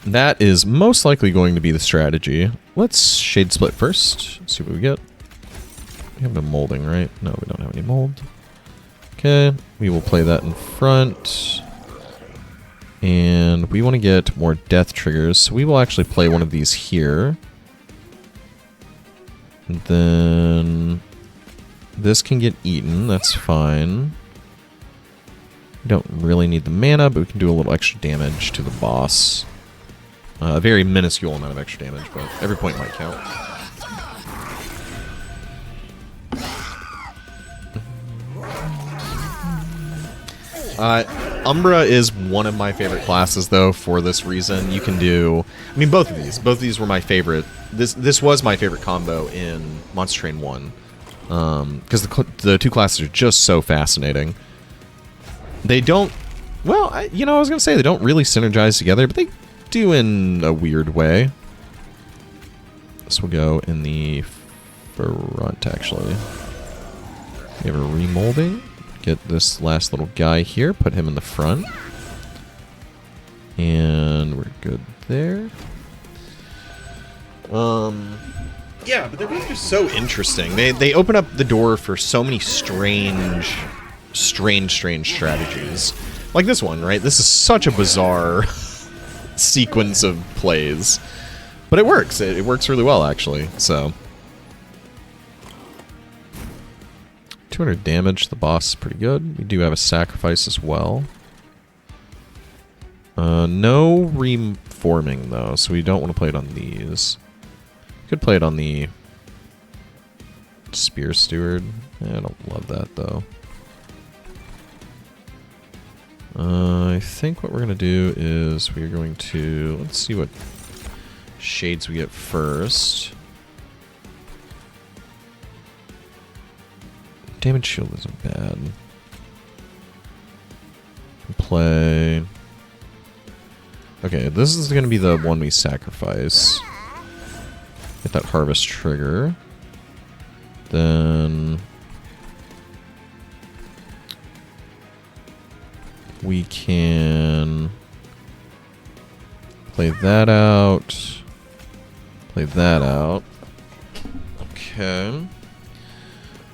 that is most likely going to be the strategy. Let's Shade Split first. See what we get. We have no molding, right? No, we don't have any mold. Okay, we will play that in front. And we want to get more death triggers, so we will actually play one of these here. And then this can get eaten, that's fine. We don't really need the mana, but we can do a little extra damage to the boss. A very minuscule amount of extra damage, but every point might count. Umbra is one of my favorite classes, though, for this reason. You can do... I mean, both of these. Both of these were my favorite. This was my favorite combo in Monster Train 1. Because the two classes are just so fascinating. They don't... well, I was going to say they don't really synergize together, but they do in a weird way. This will go in the front, actually. We have a remolding. Get this last little guy here, put him in the front. And we're good there. Yeah, but they're really just so interesting. They open up the door for so many strange strategies. Like this one, right? This is such a bizarre sequence of plays. But it works. It works really well, actually. So 200 damage. The boss is pretty good. We do have a sacrifice as well. No reforming, though, so we don't want to play it on these. Could play it on the Spear Steward. I don't love that, though. I think what we're going to do is we're going to... let's see what shades we get first. Damage shield isn't bad. Play... okay, this is going to be the one we sacrifice. Get that harvest trigger. Then... we can... play that out. Play that out. Okay.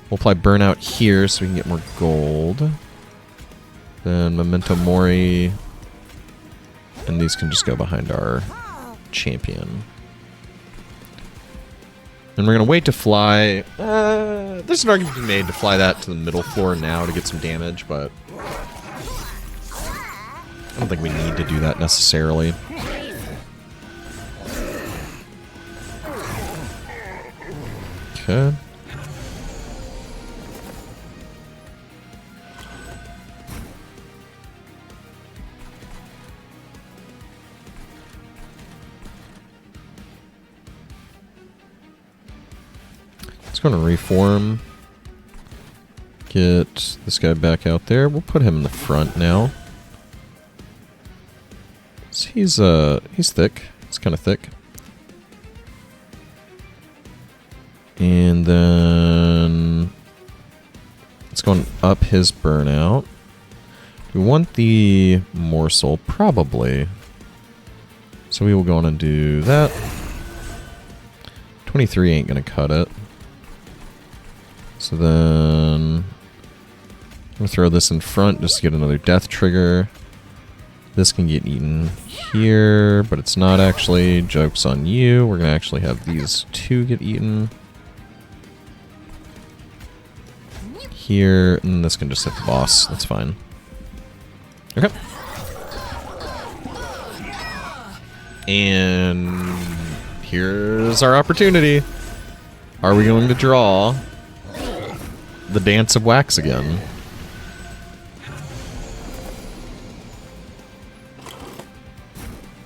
We'll apply Burnout here so we can get more gold. Then Memento Mori. And these can just go behind our champion. And we're going to wait to fly. There's an argument to be made to fly that to the middle floor now to get some damage, but I don't think we need to do that necessarily. Okay. Let's go to reform. Get this guy back out there. We'll put him in the front now. So he's thick. He's kind of thick. And then let's go up his burnout. We want the morsel, probably. So we will go on and do that. 23 ain't gonna cut it. So then... I'm gonna throw this in front just to get another death trigger. This can get eaten here, but it's not actually. Joke's on you. We're gonna actually have these two get eaten. Here, and this can just hit the boss. That's fine. Okay. And here's our opportunity. Are we going to draw the Dance of Wax again?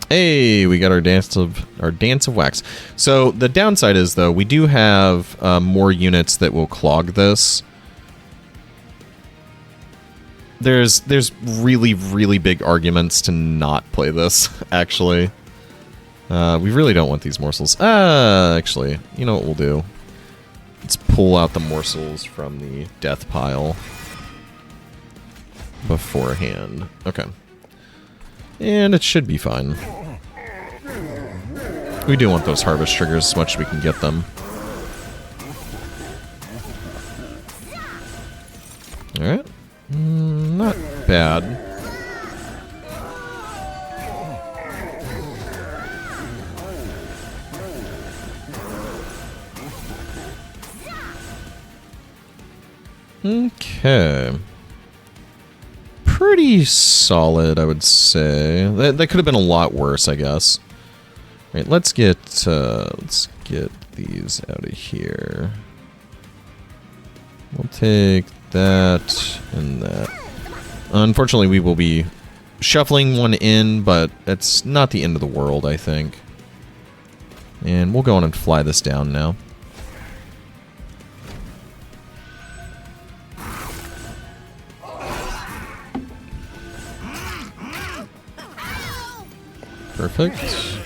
Hey, we got our Dance of Wax. So the downside is, though, we do have more units that will clog this. There's really, really big arguments to not play this, actually. We really don't want these morsels. Actually, you know what we'll do? Let's pull out the morsels from the death pile beforehand. Okay. And it should be fine. We do want those harvest triggers as much as we can get them. Alright. Not bad. Okay. Pretty solid, I would say. That could have been a lot worse, I guess. Right, let's get these out of here. We'll take that and that. Unfortunately, we will be shuffling one in, but it's not the end of the world, I think. And we'll go on and fly this down now. Perfect.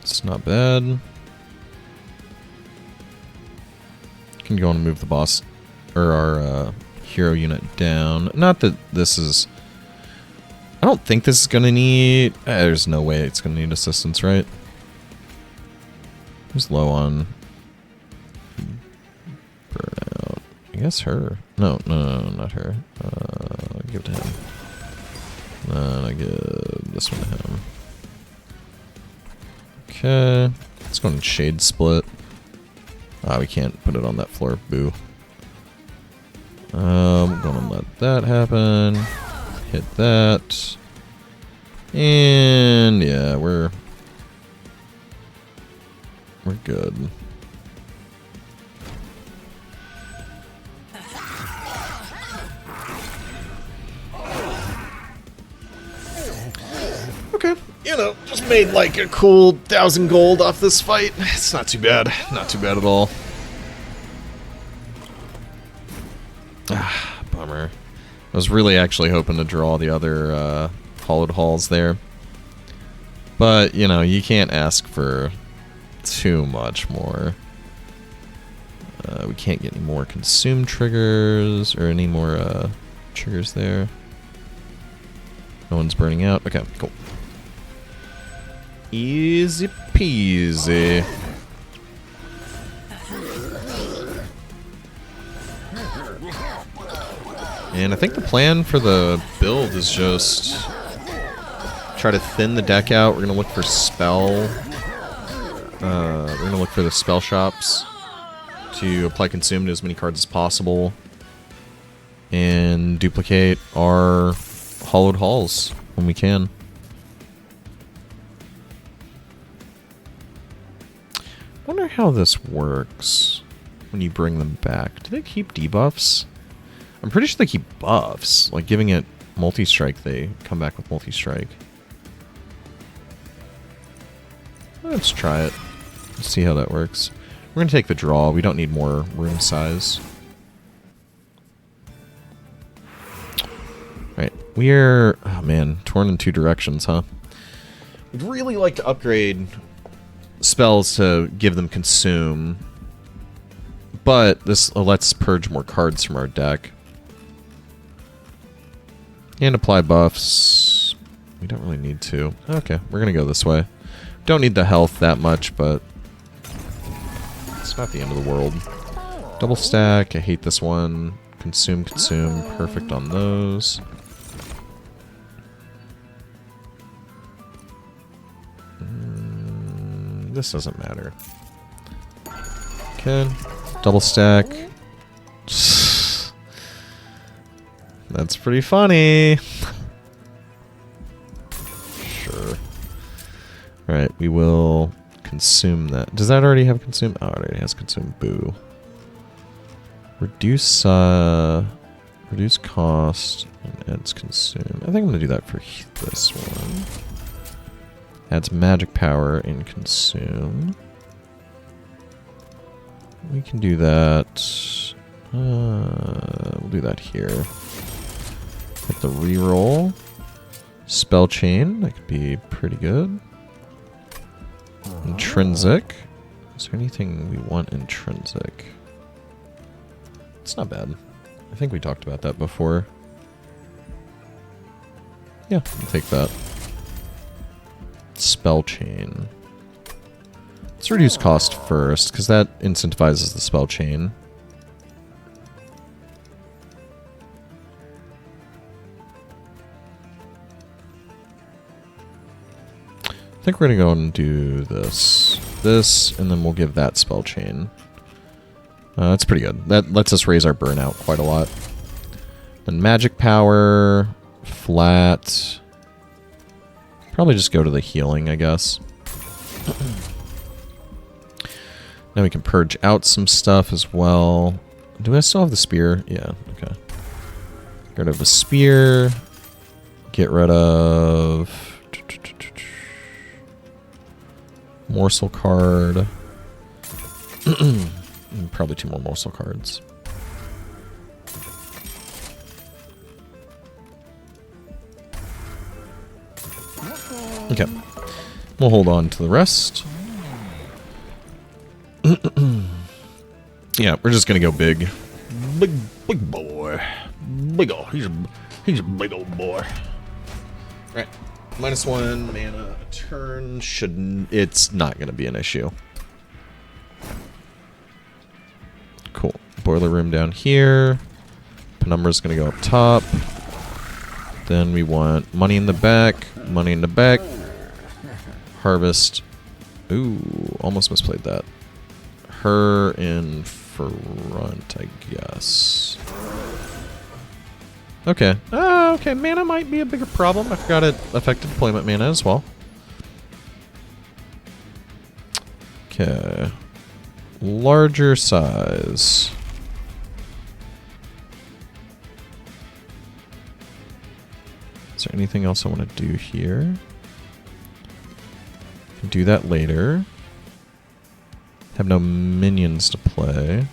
It's not bad. Can go and move the boss or our hero unit down. Not that this is. I don't think this is gonna need. There's no way it's gonna need assistance, right? Who's low on burnout? I guess her. No, not her. Give it to him. I give this one to him. Okay, let's go and shade split. We can't put it on that floor. Boo. We're gonna let that happen. Hit that. And yeah, we're good. Okay, you know, just made like a cool 1,000 gold off this fight. It's not too bad. Not too bad at all. Bummer. I was really actually hoping to draw the other hollowed halls there. But, you know, you can't ask for too much more. We can't get any more consume triggers or any more triggers there. No one's burning out. Okay, cool. Easy peasy. And I think the plan for the build is just try to thin the deck out. We're going to look for spell. We're going to look for the spell shops to apply consume to as many cards as possible. And duplicate our hollowed halls when we can. Wonder how this works when you bring them back. Do they keep debuffs? I'm pretty sure they keep buffs. Like giving it multi-strike, they come back with multi-strike. Let's try it. Let's see how that works. We're gonna take the draw. We don't need more room size. Right. We're... oh man, torn in two directions, huh? We'd really like to upgrade spells to give them consume. But this lets purge more cards from our deck. And apply buffs. We don't really need to. Okay, we're going to go this way. Don't need the health that much, but it's not the end of the world. Double stack. I hate this one. Consume, consume. Perfect on those. This doesn't matter. Okay. Double stack. That's pretty funny. Sure. Alright, we will consume that. Does that already have consume? Oh, it already has consume. Boo. Reduce cost and adds consume. I think I'm gonna do that for this one. Adds magic power and consume. We can do that. We'll do that here. Hit the reroll. Spell chain. That could be pretty good. Intrinsic. Is there anything we want intrinsic? It's not bad. I think we talked about that before. Yeah, I'll take that. Spell chain. Let's reduce cost first, because that incentivizes the spell chain. I think we're going to go and do this, and then we'll give that spell chain. That's pretty good. That lets us raise our burnout quite a lot. Then magic power, flat. Probably just go to the healing, I guess. Now we can purge out some stuff as well. Do I still have the spear? Yeah, okay. Get rid of the spear. Get rid of... morsel card. Probably 2 more morsel cards. Okay. We'll hold on to the rest. Yeah, we're just gonna go big. Big boy. Big ol'. He's a big old boy. Alright. -1 mana a turn. It's not gonna be an issue. Cool. Boiler room down here. Penumbra's gonna go up top. Then we want money in the back. Money in the back. Harvest. Ooh, almost misplayed that. Her in front, I guess. Okay. Okay, mana might be a bigger problem. I forgot it affected deployment mana as well. Okay. Larger size. Is there anything else I want to do here? Can do that later. Have no minions to play.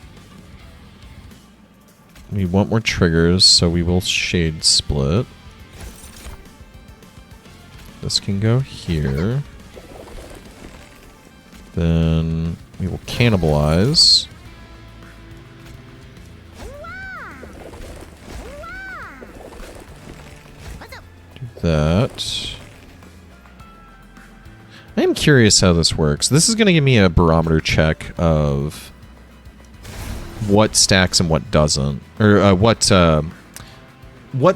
We want more triggers, so we will shade split. This can go here. Then we will cannibalize. Do that. I am curious how this works. This is going to give me a barometer check of what stacks and what doesn't, or what the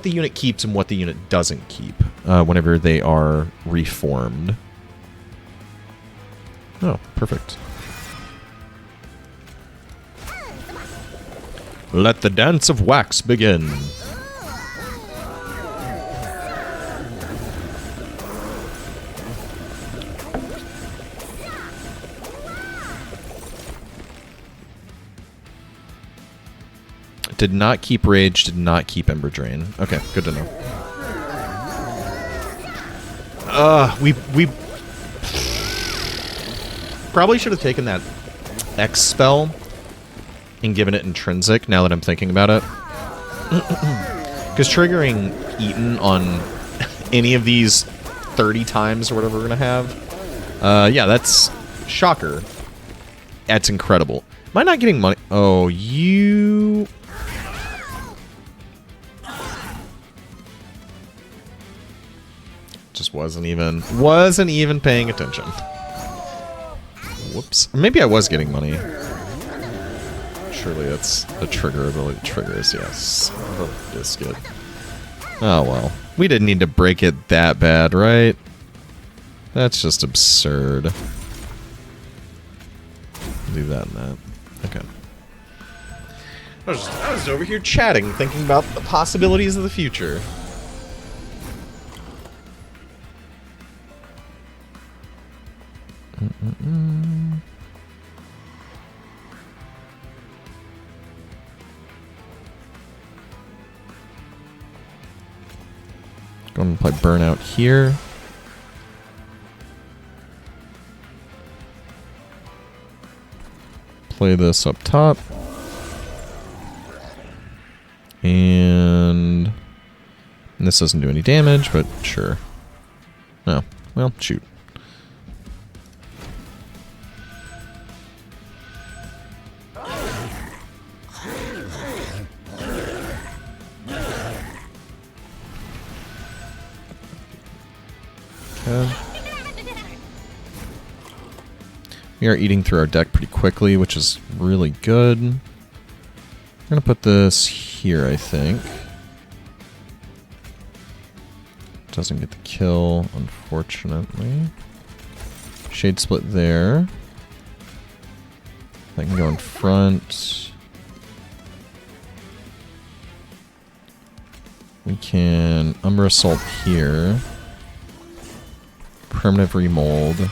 unit keeps and what the unit doesn't keep whenever they are reformed. Oh, perfect. Let the dance of wax begin. Did not keep Rage, did not keep Ember Drain. Okay, good to know. We probably should have taken that X spell and given it Intrinsic, now that I'm thinking about it. Because triggering Eaton on any of these 30 times or whatever we're going to have, yeah, that's Shocker. That's incredible. Am I not getting money? Oh, you... Just wasn't even paying attention. Whoops. Maybe I was getting money. Surely that's a trigger ability. Triggers, yes. The biscuit. Oh well. We didn't need to break it that bad, right? That's just absurd. Do that and that. Okay. I was over here chatting, thinking about the possibilities of the future. Going to play Burnout here. Play this up top. And this doesn't do any damage, but sure. Oh, well, shoot. We are eating through our deck pretty quickly, which is really good. I'm going to put this here, I think. Doesn't get the kill, unfortunately. Shade Split there. That can go in front. We can Umbra Assault here. Permanent Remold.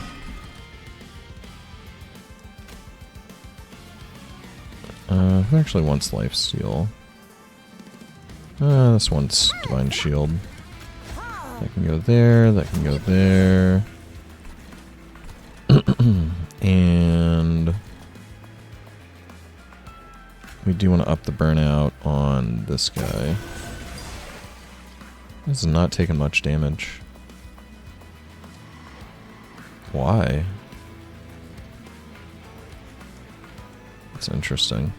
Who actually wants Lifesteal? This one's Divine Shield. That can go there, that can go there. And we do want to up the burnout on this guy. This is not taking much damage. Why? That's interesting.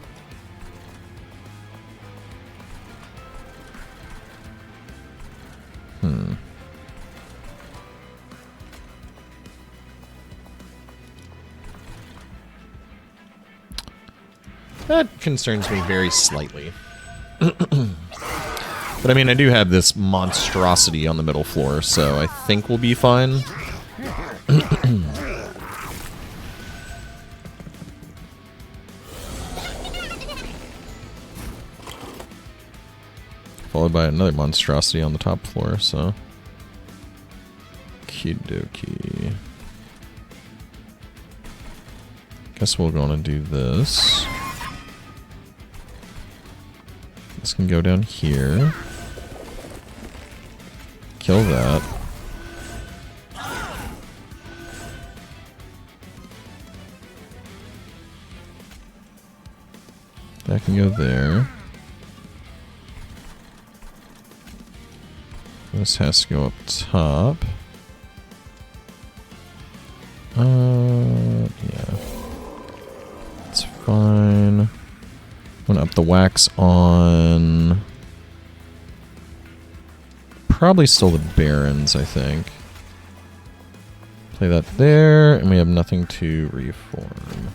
That concerns me very slightly. But I mean, I do have this monstrosity on the middle floor, so I think we'll be fine. Followed by another monstrosity on the top floor, so... Okie-dokie. Guess we're gonna do this. This can go down here. Kill that. That can go there. This has to go up top. Yeah. It's fine. I'm gonna up the wax on... Probably still the Barons, I think. Play that there, and we have nothing to reform.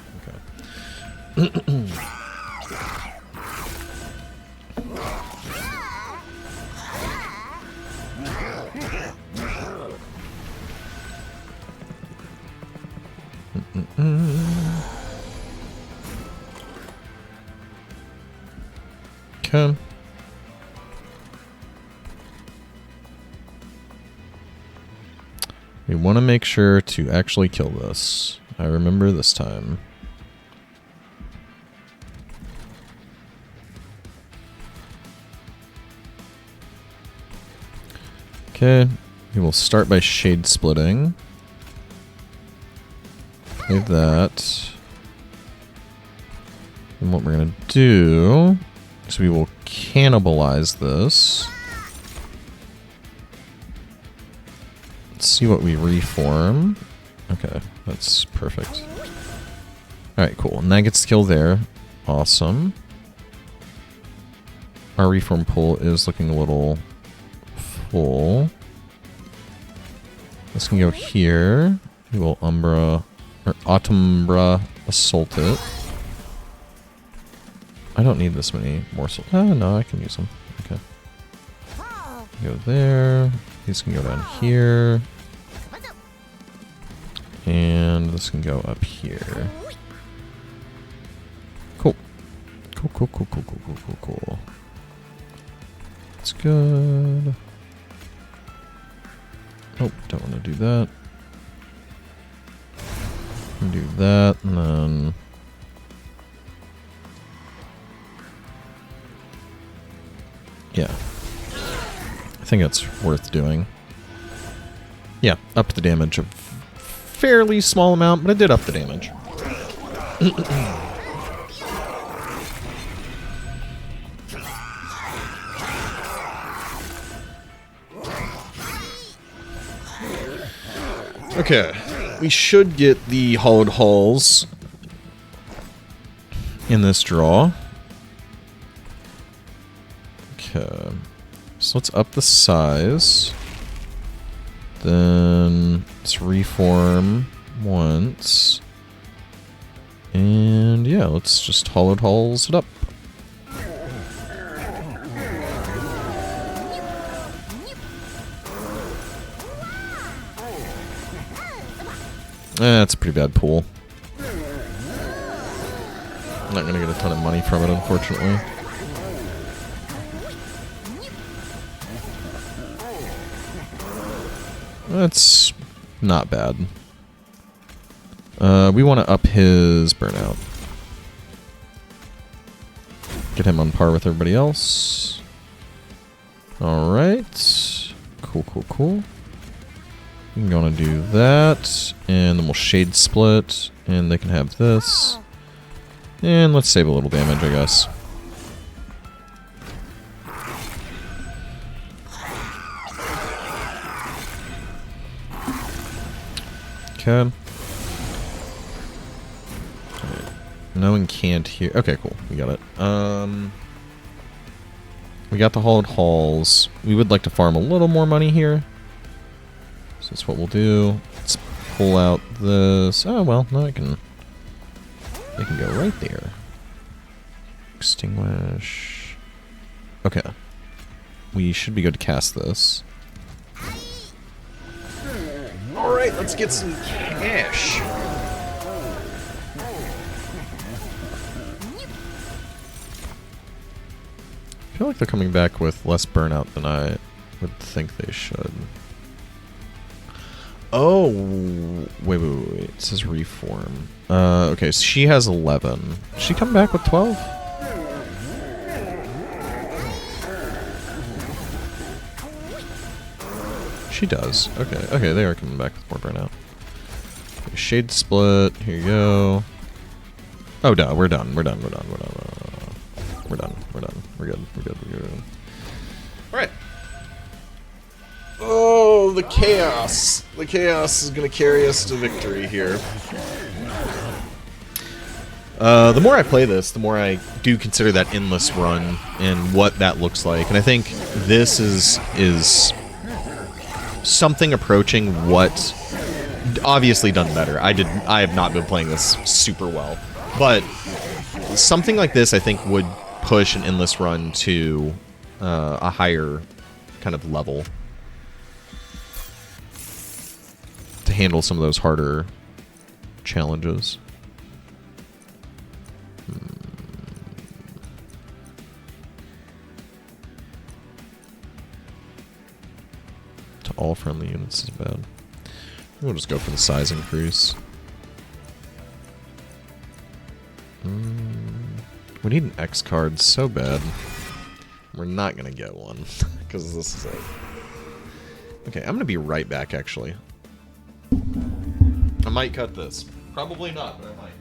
Okay. Okay. We want to make sure to actually kill this. I remember this time. Okay. We will start by shade splitting. Play that. And what we're going to do is we will cannibalize this. Let's see what we reform. Okay, that's perfect. Alright, cool. And that gets to kill there. Awesome. Our reform pool is looking a little full. This can go here. We will Umbra or Autumbra Assault it. I don't need this many morsels. Oh, no, I can use them. Okay. Go there. These can go down here. And this can go up here. Cool. Cool. That's good. Oh, don't want to do that. Do that, and then... yeah. I think that's worth doing. Yeah, up the damage of fairly small amount, but it did up the damage. Okay, we should get the Hollowed Halls in this draw. Okay, so let's up the size. Then let's reform once. And yeah, let's just Hollowed Halls it up. That's a pretty bad pool. I'm not gonna get a ton of money from it, unfortunately. That's not bad. We want to up his burnout. Get him on par with everybody else. Alright. Cool. You're going to do that, and then we'll Shade Split, and they can have this. And let's save a little damage, I guess. Okay. No one can't hear. Okay, cool. We got it. We got the Hollowed Halls. We would like to farm a little more money here. So that's what we'll do. Let's pull out this. Oh, well, no, they can go right there. Extinguish. Okay. We should be good to cast this. Alright, let's get some cash. I feel like they're coming back with less burnout than I would think they should. Oh, wait. It says reform. Okay, so she has 11. Did she come back with 12? She does. Okay, they are coming back with more burnout. Okay, Shade Split. Here you go. Oh, no, we're done. We're good. Alright. Oh, the chaos. The chaos is going to carry us to victory here. The more I play this, the more I do consider that endless run and what that looks like. And I think this is something approaching what, obviously done better. I have not been playing this super well, but something like this I think would push an endless run to a higher kind of level to handle some of those harder challenges. To all friendly units is bad. We'll just go for the size increase. We need an X card so bad. We're not gonna get one because this is it. Okay, I'm gonna be right back actually. I might cut this. Probably not, but I might.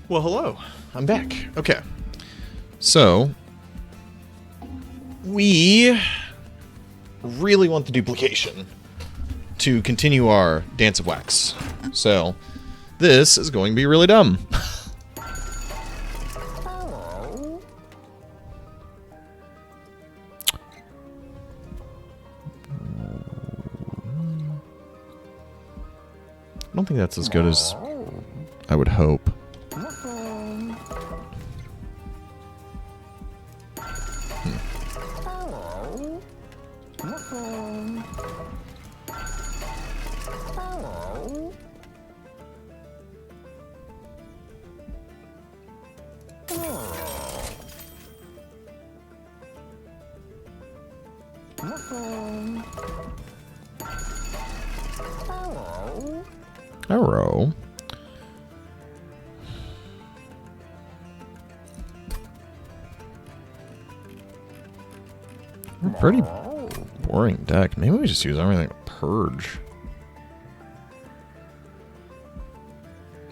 Well, hello. I'm back. Okay. So, we really want the duplication to continue our Dance of Wax. So, this is going to be really dumb. I don't think that's as good as I would hope. Arrow. Pretty boring deck. Maybe we just use everything to purge.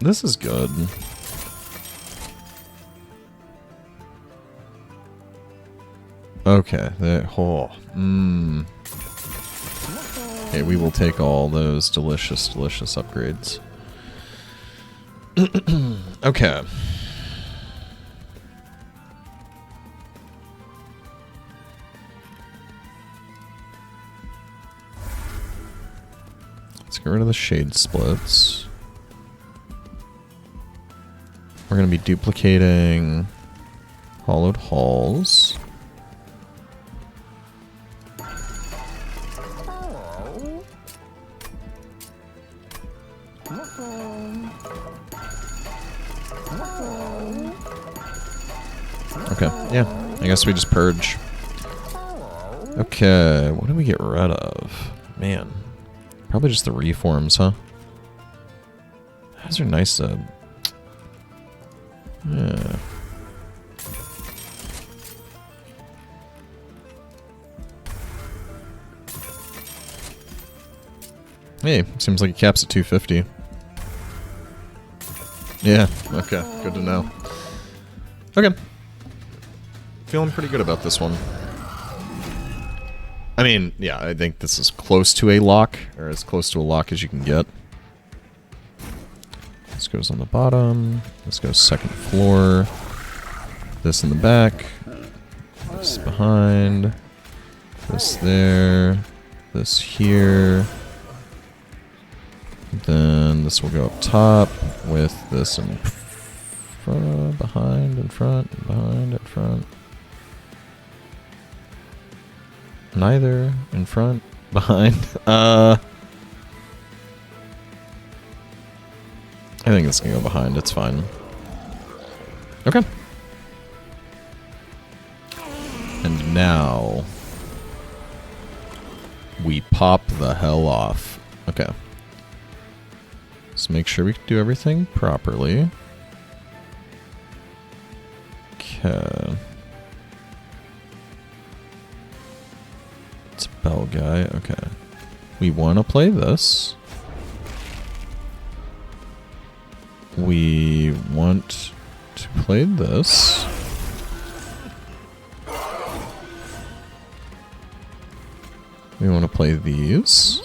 This is good. Okay. Okay, we will take all those delicious, delicious upgrades. Okay. Let's get rid of the shade splits. We're going to be duplicating hollowed halls. Okay, yeah. I guess we just purge. Okay, what do we get rid of? Man. Probably just the reforms, huh? Those are nice to... Yeah. Hey, seems like it caps at 250. Yeah, okay, good to know. Okay. Feeling pretty good about this one. I mean, yeah, I think this is close to a lock, or as close to a lock as you can get. This goes on the bottom. This goes second floor. This in the back. This behind. This there. This here. Then this will go up top with this in front, behind, in front, behind, in front. Neither, in front, behind. I think it's gonna go behind, it's fine. Okay. And now we pop the hell off. Okay. Let's make sure we can do everything properly. Okay. It's a bell guy. Okay. We want to play this. We want to play this. We want to play these.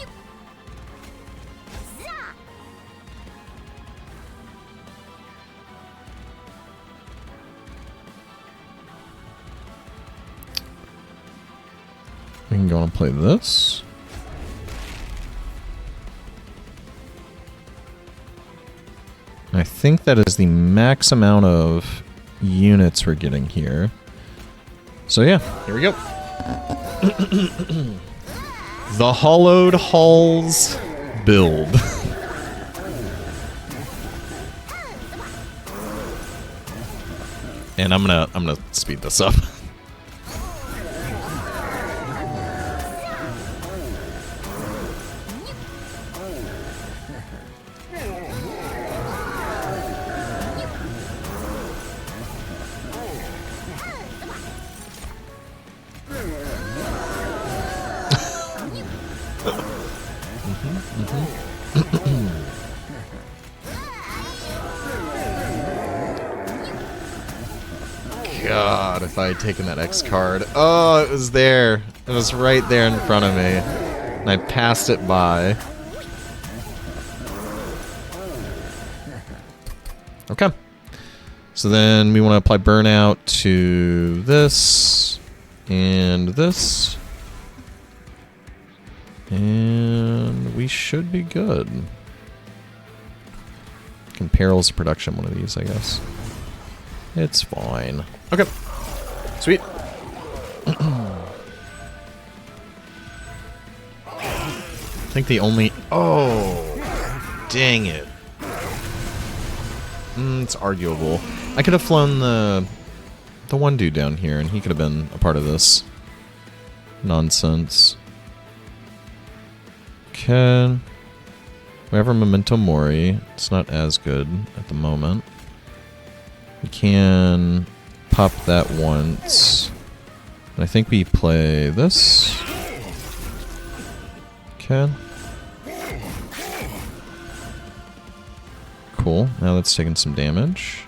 We can go and play this. I think that is the max amount of units we're getting here. So yeah, here we go. The Hollowed Halls build. And I'm gonna speed this up. god, if I had taken that X card. Oh, it was there. It was right there in front of me. And I passed it by. Okay. So then we want to apply burnout to this and this. And we should be good. Can perils production one of these, I guess. It's fine. Okay. Sweet. I think the only... Oh! Dang it. It's arguable. I could have flown the one dude down here, and he could have been a part of this nonsense. Okay. We have our Memento Mori. It's not as good at the moment. We can pop that once. And I think we play this. Okay. Cool. Now that's taking some damage.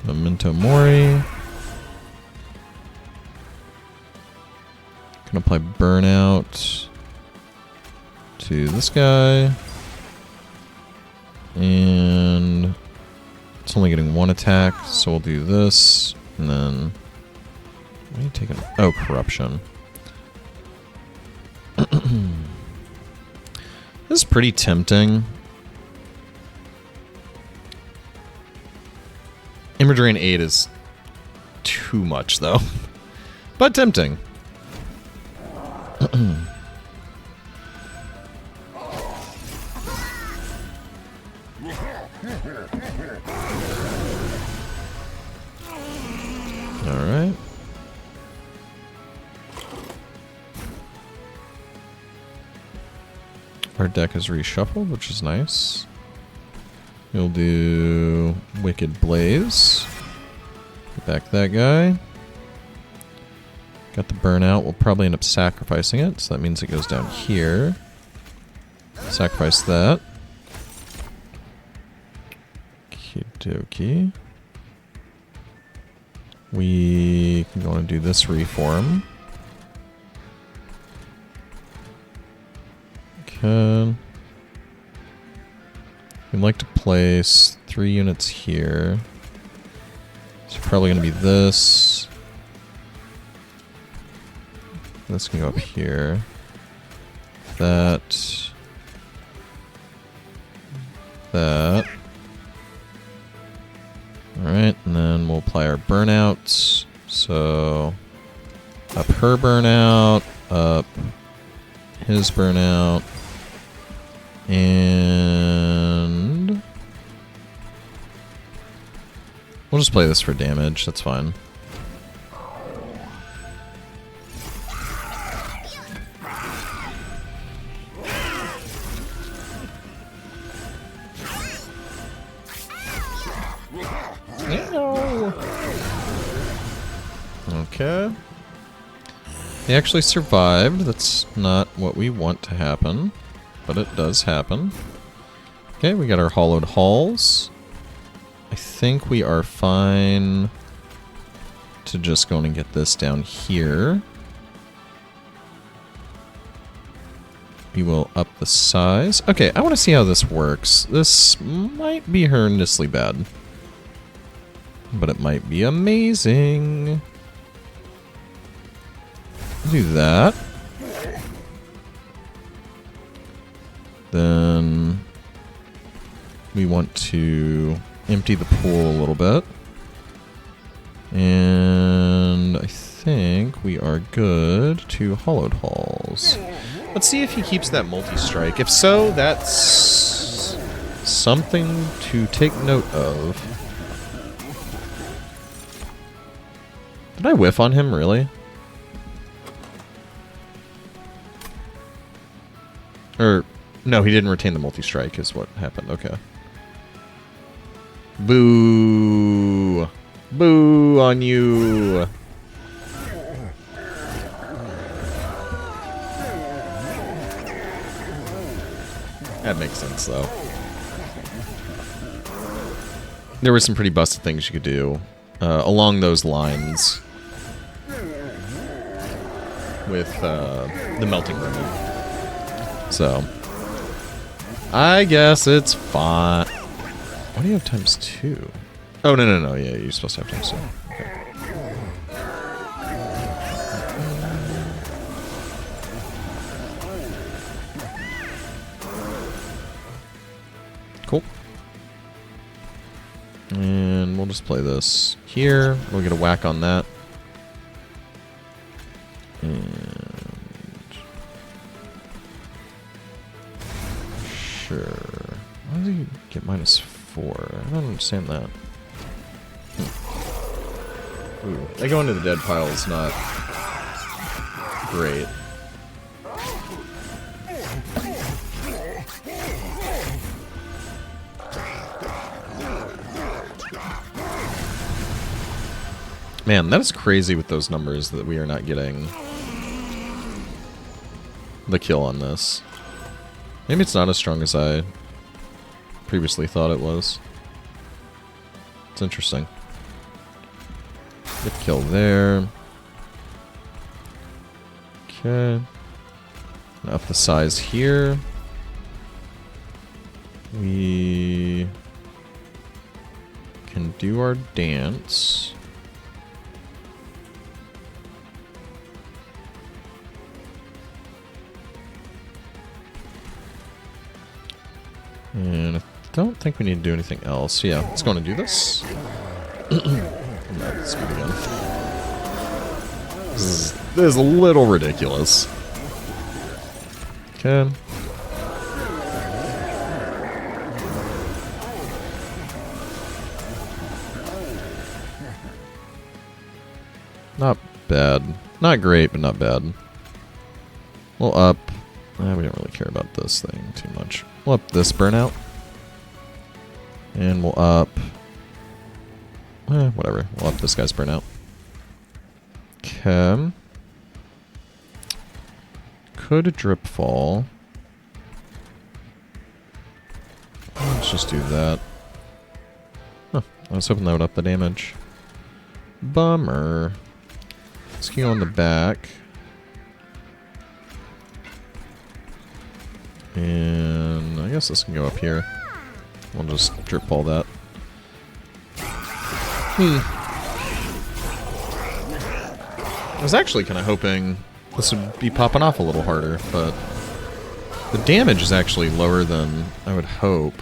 Memento Mori. Can apply burnout to this guy. And it's only getting one attack, so we'll do this. And then... What are you taking? Oh, corruption. This is pretty tempting. Imagery 8 is too much, though. But tempting. Alright. Our deck is reshuffled, which is nice. We'll do Wicked Blaze. Get back that guy. Got the burnout. We'll probably end up sacrificing it, so that means it goes down here. Sacrifice that. Okie-dokie. We can go and do this reform. Okay. We'd like to place 3 units here. It's probably going to be this. This can go up here. That. That. Alright, and then we'll apply our burnouts. So, up her burnout, up his burnout, and we'll just play this for damage, that's fine. Okay. They actually survived. That's not what we want to happen, but it does happen. Okay, we got our hollowed halls. I think we are fine to just go and get this down here. We will up the size. Okay, I want to see how this works. This might be horrendously bad, but it might be amazing. Do that. Then we want to empty the pool a little bit. And I think we are good to hollowed halls. Let's see if he keeps that multi-strike. If so, that's something to take note of. Did I whiff on him, really? Or, no, he didn't retain the multi-strike is what happened. Okay. Boo! Boo on you! That makes sense, though. there were some pretty busted things you could do along those lines with the melting remnant. So, I guess it's fine. Why do you have ×2? Oh, no. Yeah, you're supposed to have ×2. Okay. Cool. And we'll just play this here. We'll get a whack on that. And sure. Why does he get -4? I don't understand that. Ooh, they go into the dead pile is not great. Man, that is crazy with those numbers that we are not getting the kill on this. Maybe it's not as strong as I previously thought it was. It's interesting. Get the kill there. Okay. Up the size here. We can do our dance. And I don't think we need to do anything else. Yeah, let's go on and do this. Speed again. This is a little ridiculous. Okay. Not bad. Not great, but not bad. We'll up. We don't really care about this thing too much. We'll up this burnout. And we'll up... whatever. We'll up this guy's burnout. Okay. Could drip fall. Let's just do that. Huh. I was hoping that would up the damage. Bummer. Let's go on the back. And I guess this can go up here. We'll just drip ball that. I was actually kind of hoping this would be popping off a little harder, but the damage is actually lower than I would hope.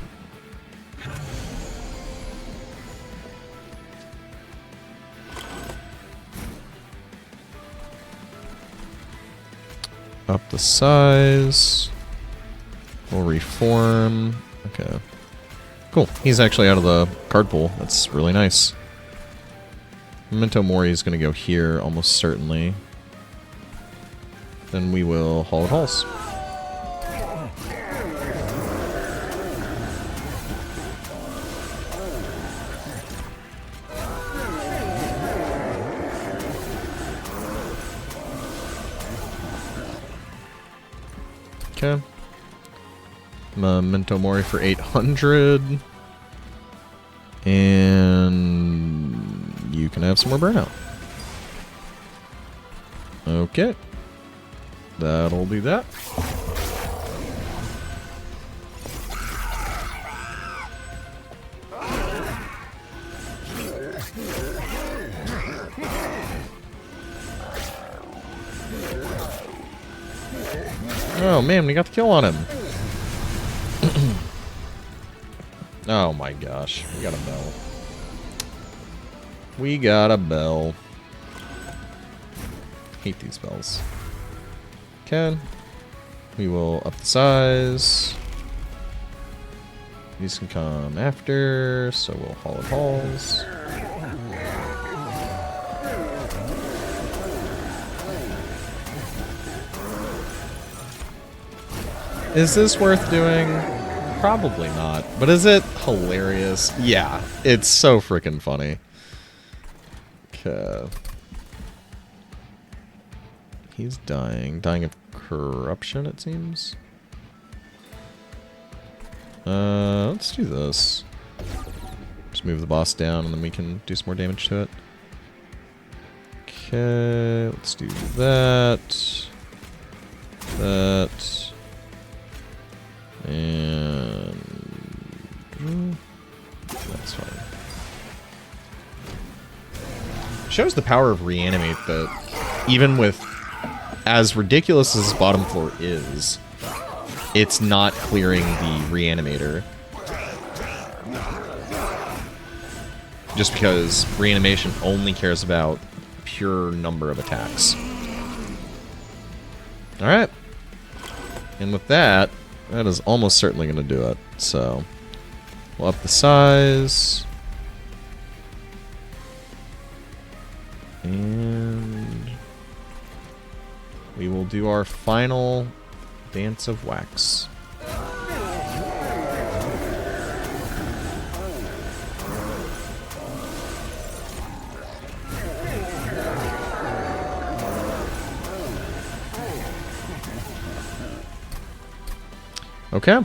Up the size. We'll reform. Okay. Cool. He's actually out of the card pool. That's really nice. Memento Mori is going to go here, almost certainly. Then we will Hall of Halls. Okay. Memento Mori for 800. And you can have some more burnout. Okay. That'll do that. Oh man, we got the kill on him. Oh my gosh, we got a bell. We got a bell. Hate these bells. Okay. We will up the size. These can come after, so we'll Hall of Halls. Is this worth doing? Probably not. But is it hilarious? Yeah, it's so freaking funny. Okay. He's dying. Dying of corruption, it seems. Let's do this. Just move the boss down and then we can do some more damage to it. Okay, let's do that. That. And that's fine. Shows the power of Reanimate that even with as ridiculous as bottom floor is, it's not clearing the Reanimator. Just because Reanimation only cares about pure number of attacks. Alright. And with that, that is almost certainly going to do it. So, we'll up the size. And we will do our final Dance of Wax. Okay.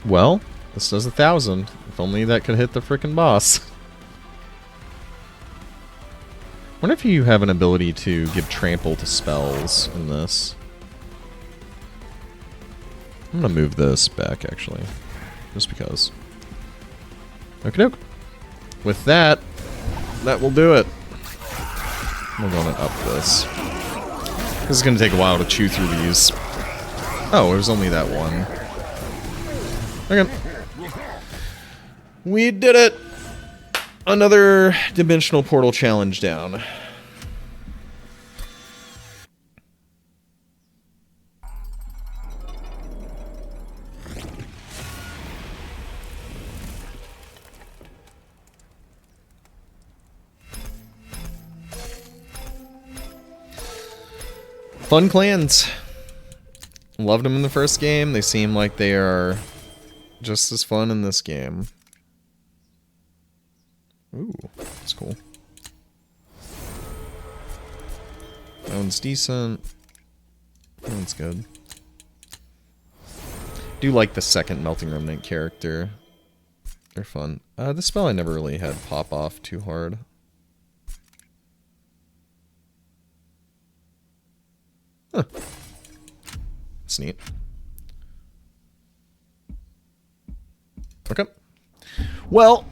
Well, this does 1,000. If only that could hit the frickin' boss. Wonder if you have an ability to give trample to spells in this. I'm gonna move this back, actually. Just because. Okie doke. With that, that will do it. We're gonna up this. This is gonna take a while to chew through these. Oh, it was only that one. Okay. We did it! Another dimensional portal challenge down. Fun clans. Loved them in the first game. They seem like they are just as fun in this game. Ooh, that's cool. That one's decent. That one's good. Do like the second Melting Remnant character. They're fun. This spell I never really had pop off too hard. Huh. That's neat. Okay. Well,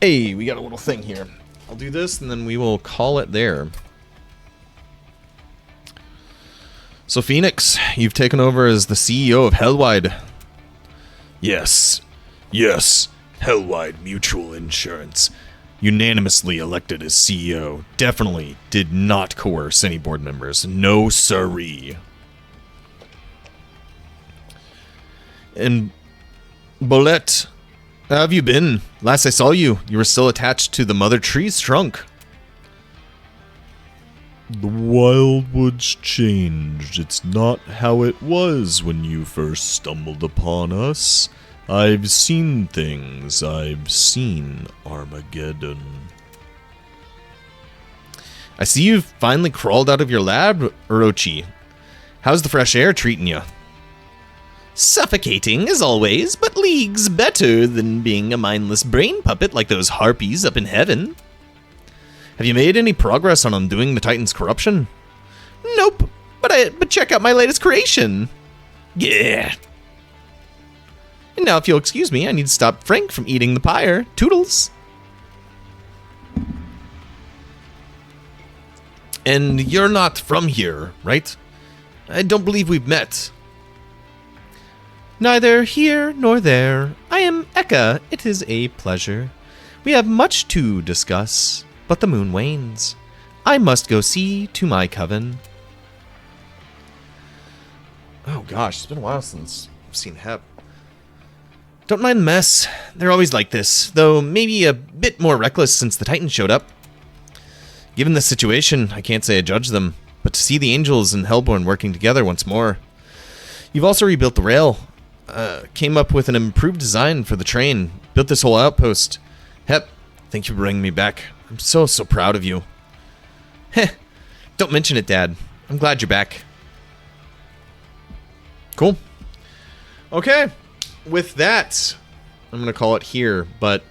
hey, we got a little thing here. I'll do this and then we will call it there. So Phoenix, you've taken over as the CEO of Hellwide. Yes. Yes. Hellwide Mutual Insurance. Unanimously elected as CEO. Definitely did not coerce any board members. No siree. And Bolette, how have you been? Last I saw you, you were still attached to the mother tree's trunk. The Wildwood's changed. It's not how it was when you first stumbled upon us. I've seen things. I've seen Armageddon. I see you've finally crawled out of your lab, Orochi. How's the fresh air treating you? Suffocating, as always, but leagues better than being a mindless brain puppet like those harpies up in heaven. Have you made any progress on undoing the Titan's corruption? Nope, but check out my latest creation. Yeah. And now if you'll excuse me, I need to stop Frank from eating the pyre. Toodles. And you're not from here, right? I don't believe we've met. Neither here nor there. I am Eka. It is a pleasure. We have much to discuss, but the moon wanes. I must go see to my coven. Oh gosh, it's been a while since I've seen Hep. Don't mind the mess. They're always like this, though maybe a bit more reckless since the Titan showed up. Given the situation, I can't say I judge them, but to see the Angels and Hellborn working together once more. You've also rebuilt the rail. Came up with an improved design for the train. Built this whole outpost. Hep, thank you for bringing me back. I'm so proud of you. Heh, don't mention it, Dad. I'm glad you're back. Cool. Okay, with that, I'm going to call it here, but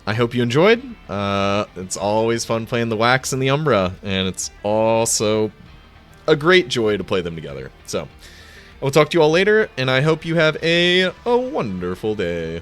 I hope you enjoyed. It's always fun playing the Wax and the Umbra, and it's also a great joy to play them together. So, I will talk to you all later, and I hope you have a wonderful day.